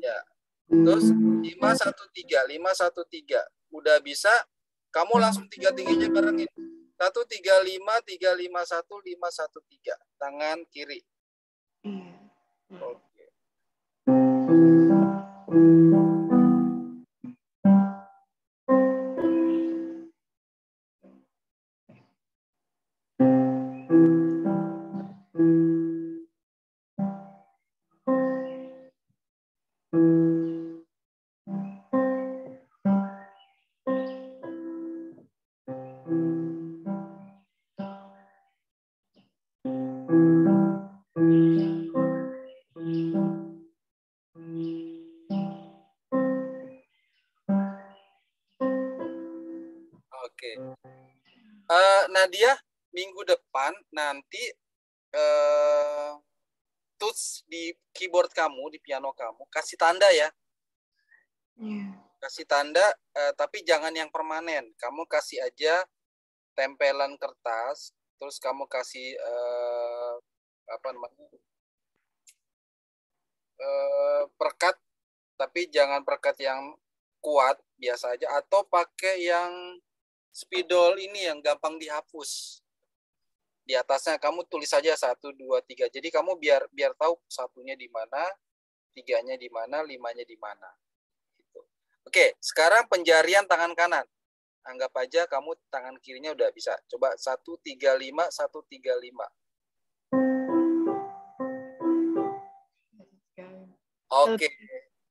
S1: Ya. Terus 513, 513. Udah bisa, kamu langsung tiga-tiganya barengin. 135, 351, 513. Tangan kiri. Oke. Oke. Nadia, minggu depan nanti tuts di keyboard kamu, di piano kamu, kasih tanda ya. Kasih tanda, tapi jangan yang permanen. Kamu kasih aja tempelan kertas, terus kamu kasih perekat, tapi jangan perekat yang kuat, biasa aja, atau pakai yang spidol ini yang gampang dihapus. Di atasnya kamu tulis saja 1, 2, 3. Jadi kamu biar tahu satunya di mana, tiganya di mana, limanya di mana. Gitu. Oke, sekarang penjarian tangan kanan. Anggap aja kamu tangan kirinya udah bisa. Coba 135, 135. Oke.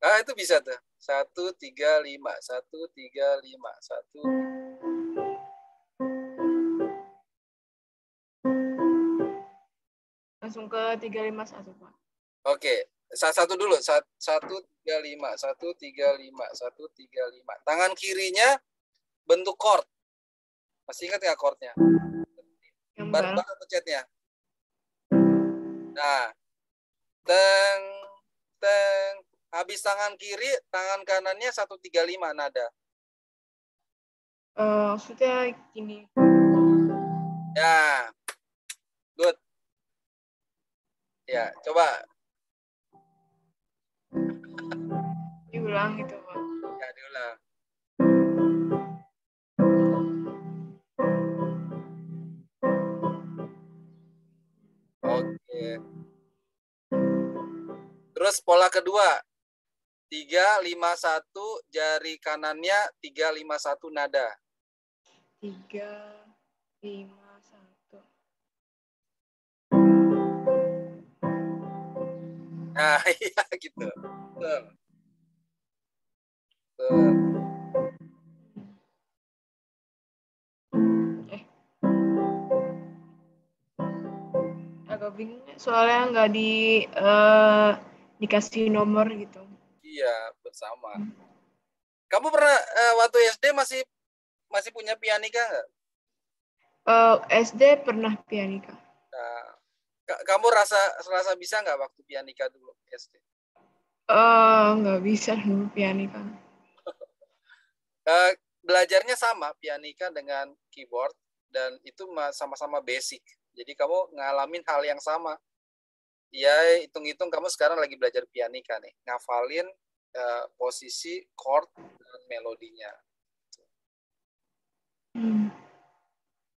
S1: Nah, itu bisa tuh. 135, 135, 1.
S2: Langsung ke 351, Pak.
S1: Oke, satu dulu. 135, 135, 135. Tangan kirinya bentuk chord. Masih ingat nggak chordnya? Bareng-bareng pencetnya. Nah, teng, teng. Habis tangan kiri, tangan kanannya 135 nada.
S2: Maksudnya gini.
S1: Ya, good. Ya, coba.
S2: Diulang gitu, Pak.
S1: Ya, diulang. Oke. Terus pola kedua. 3-5-1, jari kanannya 3-5-1 nada.
S2: 3-5-1.
S1: Nah, iya gitu. Betul. Betul.
S2: Agak bingung soalnya nggak dikasih nomor gitu.
S1: Iya, bersama. Kamu pernah waktu SD masih punya pianika nggak?
S2: SD pernah pianika.
S1: Nah, kamu rasa bisa nggak waktu pianika dulu SD?
S2: Nggak bisa dulu pianika.
S1: Belajarnya sama pianika dengan keyboard dan itu sama-sama basic. Jadi kamu ngalamin hal yang sama. Ya, hitung-hitung kamu sekarang lagi belajar pianika nih, ngafalin posisi chord dan melodinya.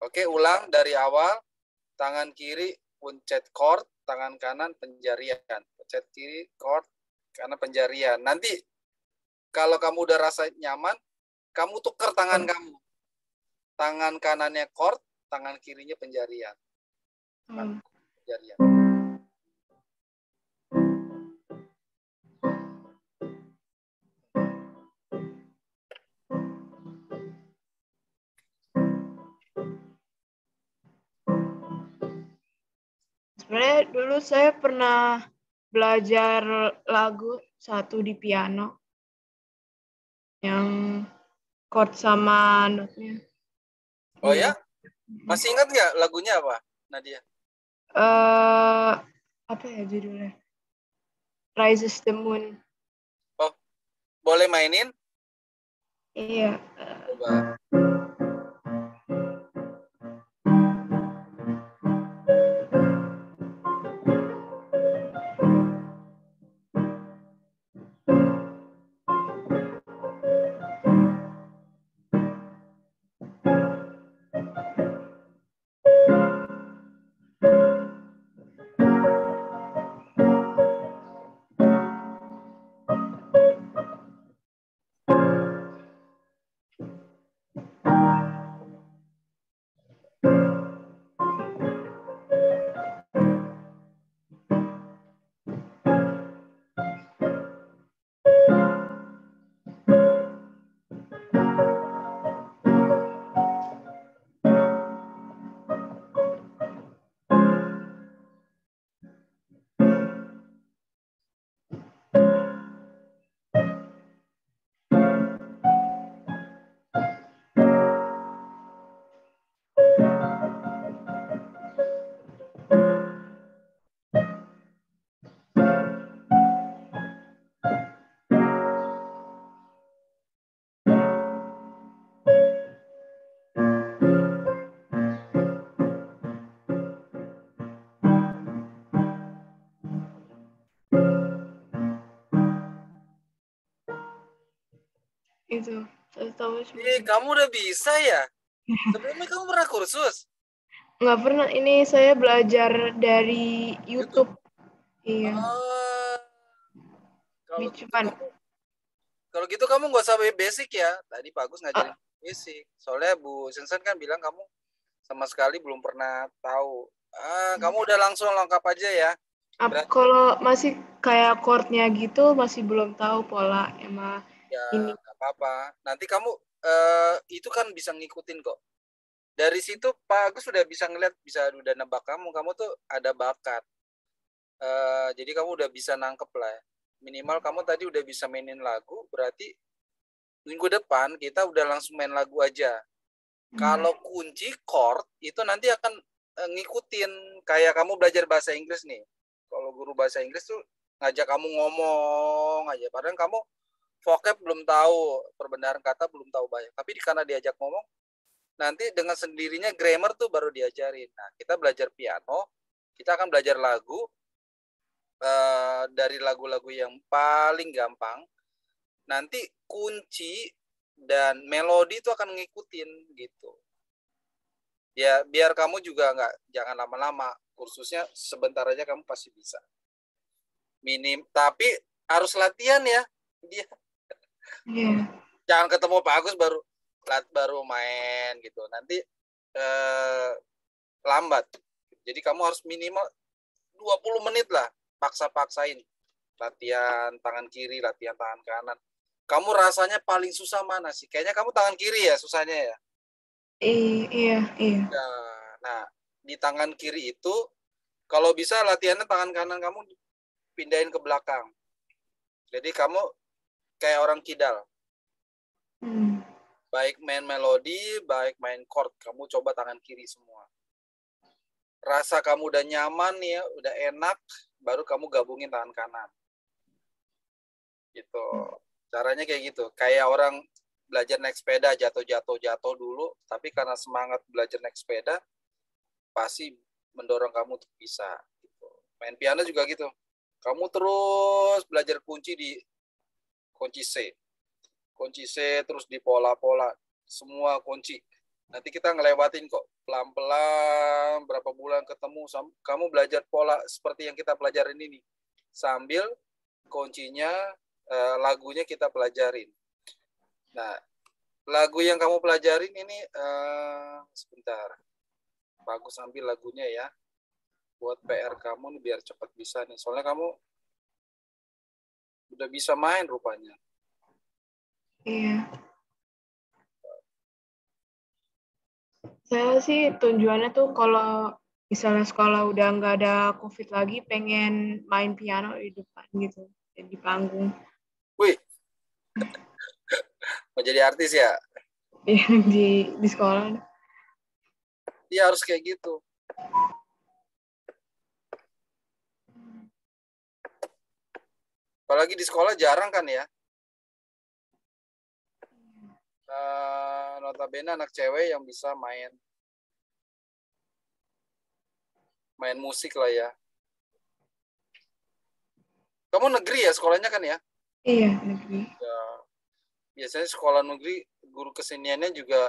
S1: Oke, ulang dari awal. Tangan kiri pencet chord, tangan kanan penjarian. Pencet kiri chord, kanan penjarian. Nanti kalau kamu udah rasa nyaman, kamu tuker tangan kamu. Tangan kanannya chord, tangan kirinya penjarian. Penjarian.
S2: Sebenarnya dulu saya pernah belajar lagu satu di piano yang chord sama notnya.
S1: Oh ya? Masih ingat nggak lagunya apa, Nadia?
S2: Apa ya judulnya? Rises the Moon.
S1: Oh, boleh mainin?
S2: Iya.
S1: Coba.
S2: Itu. Saya tahu cuma
S1: Kamu udah bisa ya? Sebelumnya kamu pernah kursus?
S2: nggak pernah. Ini saya belajar dari YouTube. Iya.
S1: Oh, kalau gitu
S2: Cuman
S1: kamu nggak usah basic ya. Tadi Pak Agus ngajarin basic. Soalnya Bu Sensen kan bilang kamu sama sekali belum pernah tahu. Kamu udah langsung lengkap aja ya.
S2: kalau masih kayak chordnya gitu masih belum tahu pola emang
S1: Ya,
S2: ini.
S1: nggak apa-apa. Nanti kamu itu kan bisa ngikutin kok. Dari situ Pak Agus sudah bisa ngeliat, udah nebak kamu tuh ada bakat. Jadi kamu udah bisa nangkep lah ya. Minimal kamu tadi udah bisa mainin lagu, berarti minggu depan kita udah langsung main lagu aja. Kalau kunci chord itu nanti akan ngikutin kayak kamu belajar bahasa Inggris nih. Kalau guru bahasa Inggris tuh ngajak kamu ngomong aja, padahal kamu vocab belum tahu, perbendaharaan kata belum tahu banyak. Tapi karena diajak ngomong, nanti dengan sendirinya grammar tuh baru diajarin. Nah, kita belajar piano, kita akan belajar lagu, dari lagu-lagu yang paling gampang, nanti kunci dan melodi itu akan ngikutin gitu. Ya biar kamu juga jangan lama-lama, kursusnya sebentar aja kamu pasti bisa. Tapi harus latihan ya dia.
S2: Iya.
S1: Jangan ketemu Pak Agus baru main gitu. Nanti lambat. Jadi kamu harus minimal 20 menit lah, paksa-paksain. Latihan tangan kiri, latihan tangan kanan. Kamu rasanya paling susah mana sih? Kayaknya kamu tangan kiri ya susahnya ya?
S2: Iya.
S1: Ya, nah, di tangan kiri itu, kalau bisa latihannya tangan kanan kamu pindahin ke belakang. Jadi kamu kayak orang kidal. Baik main melodi, baik main chord, kamu coba tangan kiri semua. Rasa kamu udah nyaman ya, udah enak, baru kamu gabungin tangan kanan. Gitu. Caranya kayak gitu. Kayak orang belajar naik sepeda, jatuh dulu, tapi karena semangat belajar naik sepeda, pasti mendorong kamu untuk bisa. Gitu. Main piano juga gitu. Kamu terus belajar kunci C. Kunci C terus di pola-pola. Semua kunci. Nanti kita ngelewatin kok. Pelan-pelan, berapa bulan ketemu. Kamu belajar pola seperti yang kita pelajarin ini. Sambil kuncinya, lagunya kita pelajarin. Nah, lagu yang kamu pelajarin ini, sebentar. Bagus ambil lagunya ya. Buat PR kamu nih biar cepat bisa nih. Soalnya kamu udah bisa main rupanya.
S2: Iya. Saya sih tujuannya tuh kalau misalnya sekolah udah nggak ada COVID lagi, pengen main piano di depan gitu, di panggung.
S1: Wih, mau jadi artis ya?
S2: di sekolah.
S1: Iya harus kayak gitu. Apalagi di sekolah jarang kan ya. Notabene anak cewek yang bisa main musik lah ya. Kamu negeri ya sekolahnya kan ya?
S2: Iya, negeri.
S1: Ya, biasanya sekolah negeri guru keseniannya juga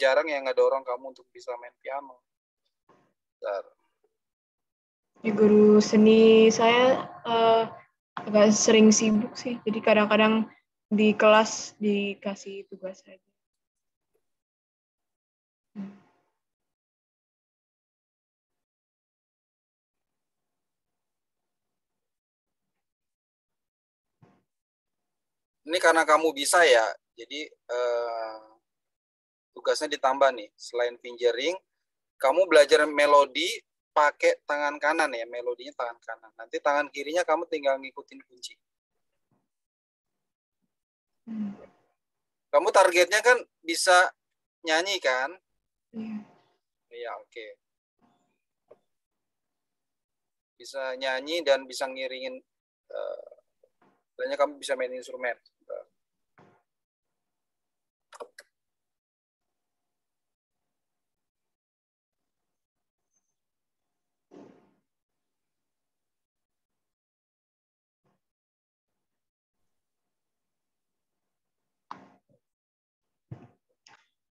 S1: jarang yang ngedorong kamu untuk bisa main piano. Bentar.
S2: Ya, guru seni saya agak sering sibuk sih, jadi kadang-kadang di kelas dikasih tugas aja.
S1: Ini karena kamu bisa ya, jadi tugasnya ditambah nih. Selain fingering, kamu belajar melodi pakai tangan kanan ya, melodinya tangan kanan. Nanti tangan kirinya kamu tinggal ngikutin kunci. Kamu targetnya kan bisa nyanyi kan? Iya, oke. Bisa nyanyi dan bisa ngiringin, kamu bisa main instrumen.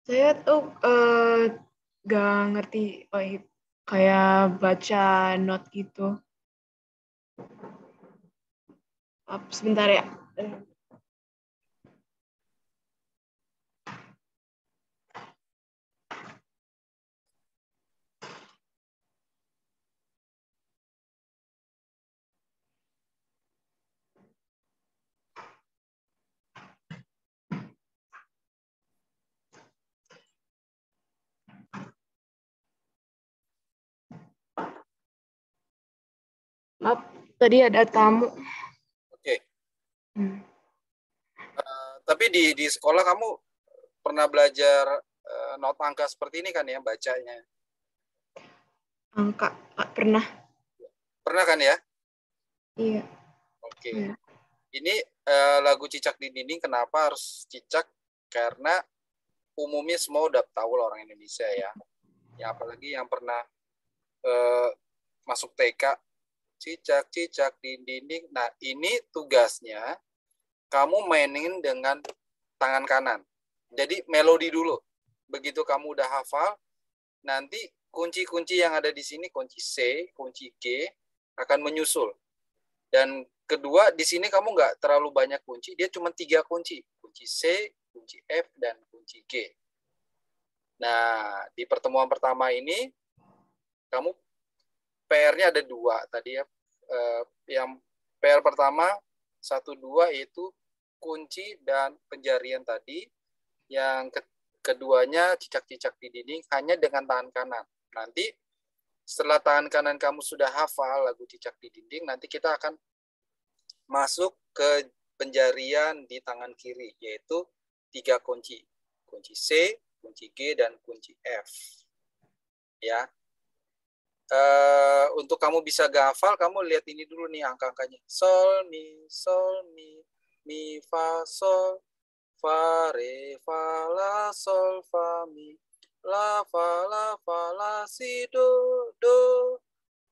S2: Saya tuh gak ngerti kayak baca not gitu. Sebentar ya. Maaf, tadi ada tamu.
S1: Oke. Tapi di sekolah kamu pernah belajar not angka seperti ini kan ya, bacanya?
S2: Angka, pernah.
S1: Pernah kan ya?
S2: Iya.
S1: Oke.
S2: Iya.
S1: Ini lagu Cicak di Dinding kenapa harus cicak? Karena umumnya semua udah tahu lah orang Indonesia ya. Ya apalagi yang pernah masuk TK, cicak di dinding. Nah, ini tugasnya kamu mainin dengan tangan kanan. Jadi melodi dulu. Begitu kamu udah hafal, nanti kunci-kunci yang ada di sini, kunci C, kunci G, akan menyusul. Dan kedua, di sini kamu nggak terlalu banyak kunci, dia cuma 3 kunci. Kunci C, kunci F, dan kunci G. Nah, di pertemuan pertama ini, kamu PR-nya ada 2 tadi ya. Yang PR pertama, 1, 2, yaitu kunci dan penjarian tadi. Yang keduanya cicak-cicak di dinding hanya dengan tangan kanan. Nanti setelah tangan kanan kamu sudah hafal lagu cicak di dinding, nanti kita akan masuk ke penjarian di tangan kiri, yaitu 3 kunci. Kunci C, kunci G, dan kunci F. Ya. Untuk kamu bisa hafal, kamu lihat ini dulu nih angka-angkanya. Sol, mi, fa, sol, fa, re, fa, la, sol, fa, mi, la, fa, la, si, do,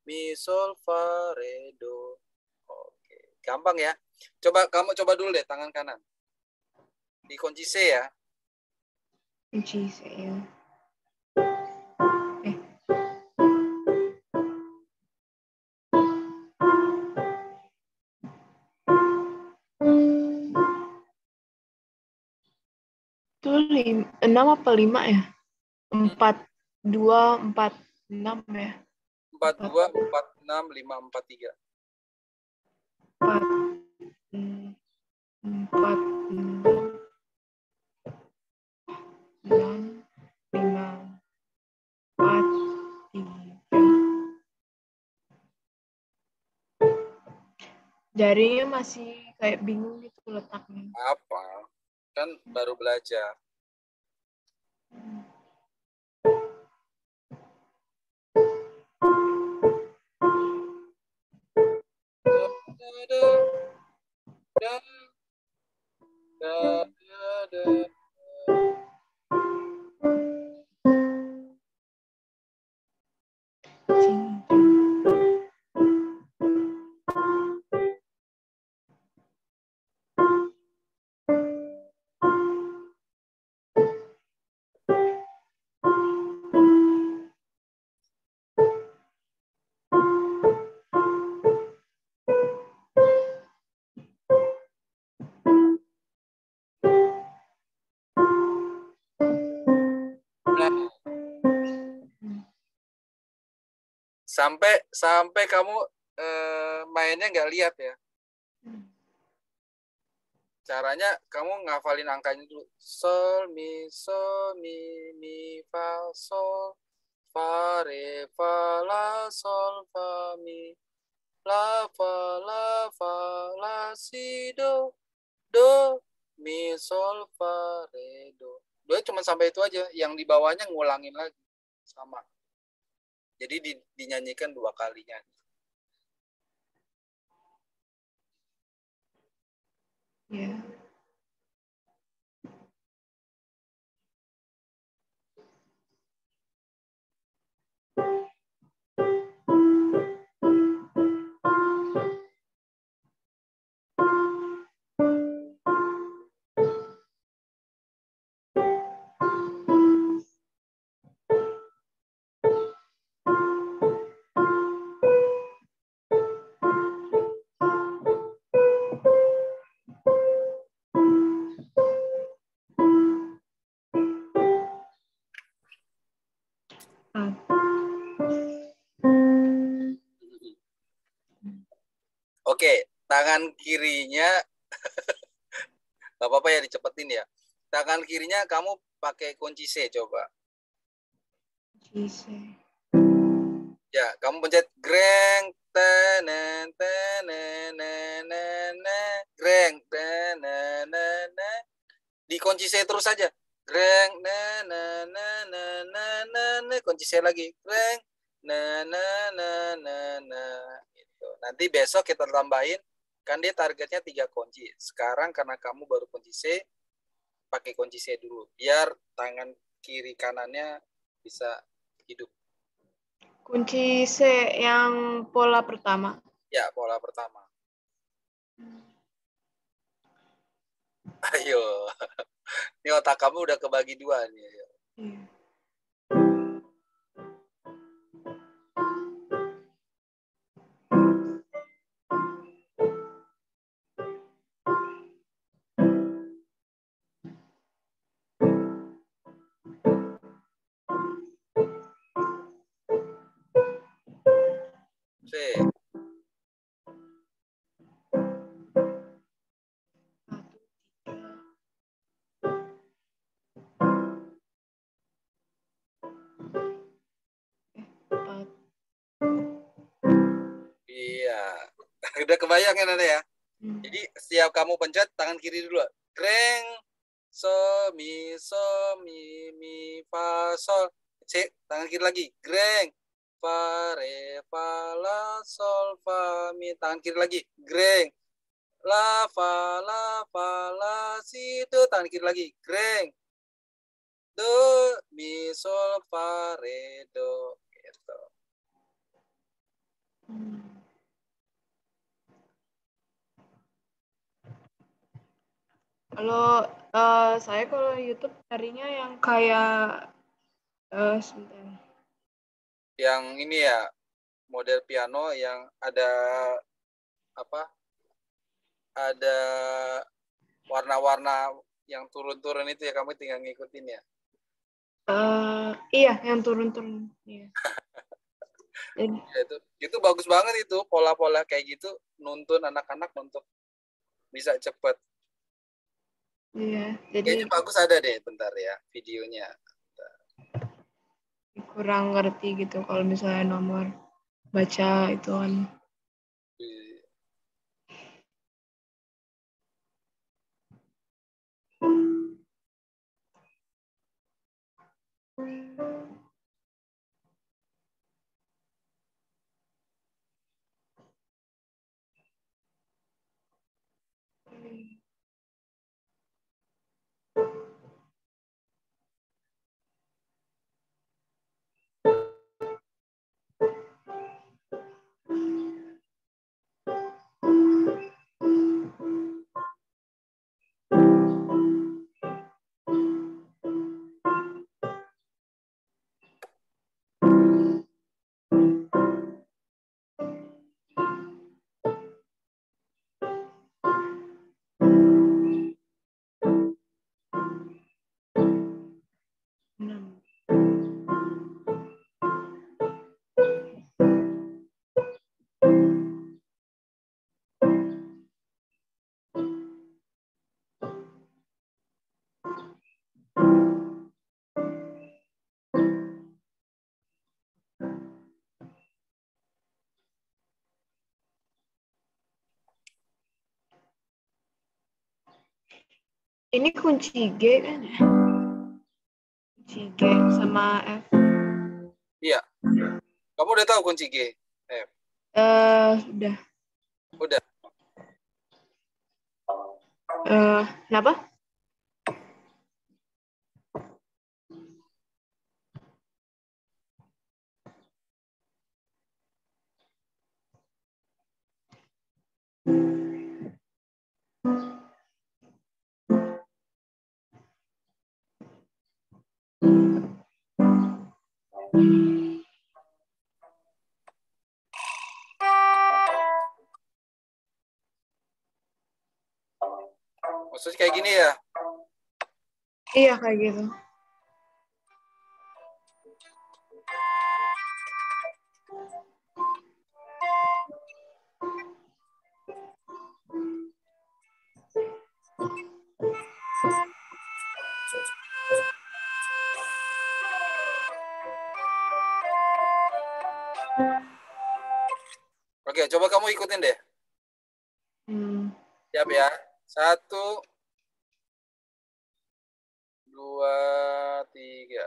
S1: mi, sol, fa, re, do. Oke, gampang ya. Kamu coba dulu deh tangan kanan. Di kunci C ya.
S2: Kunci C ya. Itu 6 apa 5 ya? 4, 2, 4, 6 ya?
S1: 4, 2, 4, 6, 5, 4, 3.
S2: 4, 4, 6, 5, 4, 3. Jarinya masih kayak bingung gitu letaknya.
S1: Apa? Kan baru belajar. Sampai kamu mainnya nggak lihat ya. Caranya kamu ngafalin angkanya dulu. Sol, mi, fa, sol, fa, re, fa, la, sol, fa, mi, la, fa, la, si, do, mi, sol, fa, re, do. Dua cuma sampai itu aja. Yang di bawahnya ngulangin lagi. Sama. Jadi dinyanyikan 2 kalinya.
S2: Ya.
S1: Oke, tangan kirinya nggak apa-apa ya dicepetin ya. Tangan kirinya kamu pakai kunci C coba.
S2: Kunci C.
S1: Ya, kamu pencet greng greng di kunci C terus saja. Greng kunci C lagi. Greng gitu. Nanti besok kita tambahin, kan dia targetnya 3 kunci. Sekarang karena kamu baru kunci C, pakai kunci C dulu biar tangan kiri kanannya bisa hidup.
S2: Kunci C yang pola pertama.
S1: Ya, pola pertama. Ayo. Ini otak kamu udah kebagi dua nih. Ayo.
S2: Iya.
S1: C.
S2: Empat.
S1: Iya. Udah kebayang kan Anda ya?
S2: Hmm.
S1: Jadi setiap kamu pencet tangan kiri dulu. Greng. So, mi, fa, sol. C. Tangan kiri lagi. Greng. Fa, re, fa, la, sol, fa, mi. Tangan kiri lagi. Greng. La, fa, la, si, do. Tangan kiri lagi. Greng. Do, mi, sol, fa, re, do. Gitu.
S2: Kalau saya kalau YouTube carinya yang kayak sebentar.
S1: Yang ini ya, model piano yang ada apa? Ada warna-warna yang turun-turun itu ya, kamu tinggal ngikutin ya.
S2: Iya, yang turun-turun. Iya. Jadi,
S1: Ya, itu bagus banget itu, pola-pola kayak gitu nuntun anak-anak untuk bisa cepet.
S2: iya. Jadi
S1: Kayaknya bagus ada deh, bentar ya videonya.
S2: kurang ngerti gitu kalau misalnya nomor baca itu kan. Ini kunci G kan ya? Kunci G sama F.
S1: Iya. Kamu udah tahu kunci G?
S2: Udah.
S1: Udah.
S2: Kenapa?
S1: Maksudnya kayak gini ya?
S2: Iya kayak gitu.
S1: Oke, coba kamu ikutin deh. Siap ya. 1, 2, 3.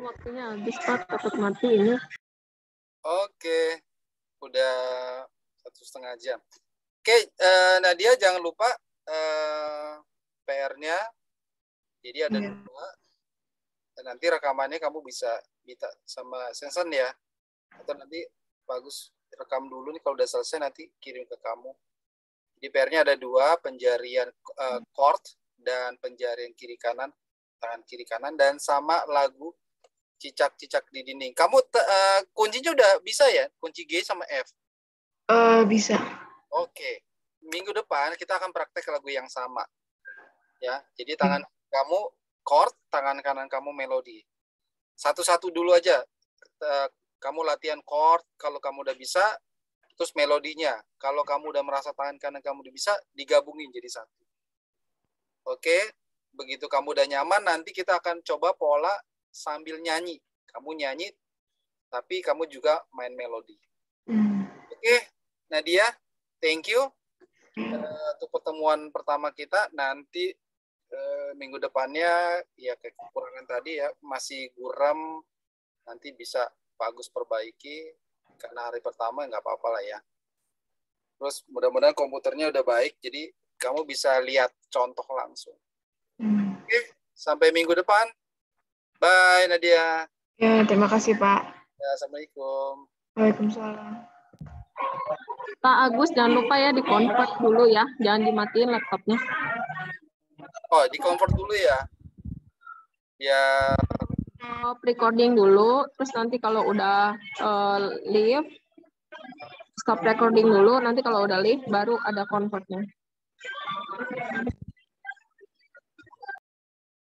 S3: Waktunya habis, Pak. Takut mati ini.
S1: Oke, udah 1,5 jam. Oke, Nadia jangan lupa PR-nya. Jadi ada
S2: Iya.
S1: 2. Dan nanti rekamannya kamu bisa minta sama Sensen ya. Atau nanti bagus rekam dulu nih, kalau udah selesai nanti kirim ke kamu. Di PR-nya ada 2, penjarian chord dan penjarian kiri kanan, tangan kiri kanan, dan sama lagu cicak-cicak di dinding. Kamu kuncinya udah bisa ya? Kunci G sama F?
S2: Bisa.
S1: Oke. Minggu depan kita akan praktek lagu yang sama. Ya, jadi tangan kamu chord, tangan kanan kamu melodi. Satu-satu dulu aja. Kamu latihan chord, kalau kamu udah bisa, terus melodinya. Kalau kamu udah merasa tangan kanan kamu udah bisa, digabungin jadi satu. Oke, begitu kamu udah nyaman, nanti kita akan coba pola sambil nyanyi. Kamu nyanyi, tapi kamu juga main melodi. Oke, Nadia, thank you. Untuk pertemuan pertama kita, nanti minggu depannya, ya kekurangan tadi ya, masih guram, nanti bisa Pak Agus perbaiki, karena hari pertama nggak apa-apa lah ya. Terus mudah-mudahan komputernya udah baik, jadi kamu bisa lihat contoh langsung. Oke, sampai minggu depan. Bye, Nadia.
S2: Ya, terima kasih, Pak.
S1: Ya, Assalamualaikum.
S2: Waalaikumsalam.
S3: Pak Agus, jangan lupa ya di-convert dulu ya. Jangan dimatiin laptopnya.
S1: Oh, di-convert dulu ya. Ya.
S3: Recording dulu, terus nanti kalau udah leave, stop recording dulu. Nanti kalau udah leave, baru ada convertnya.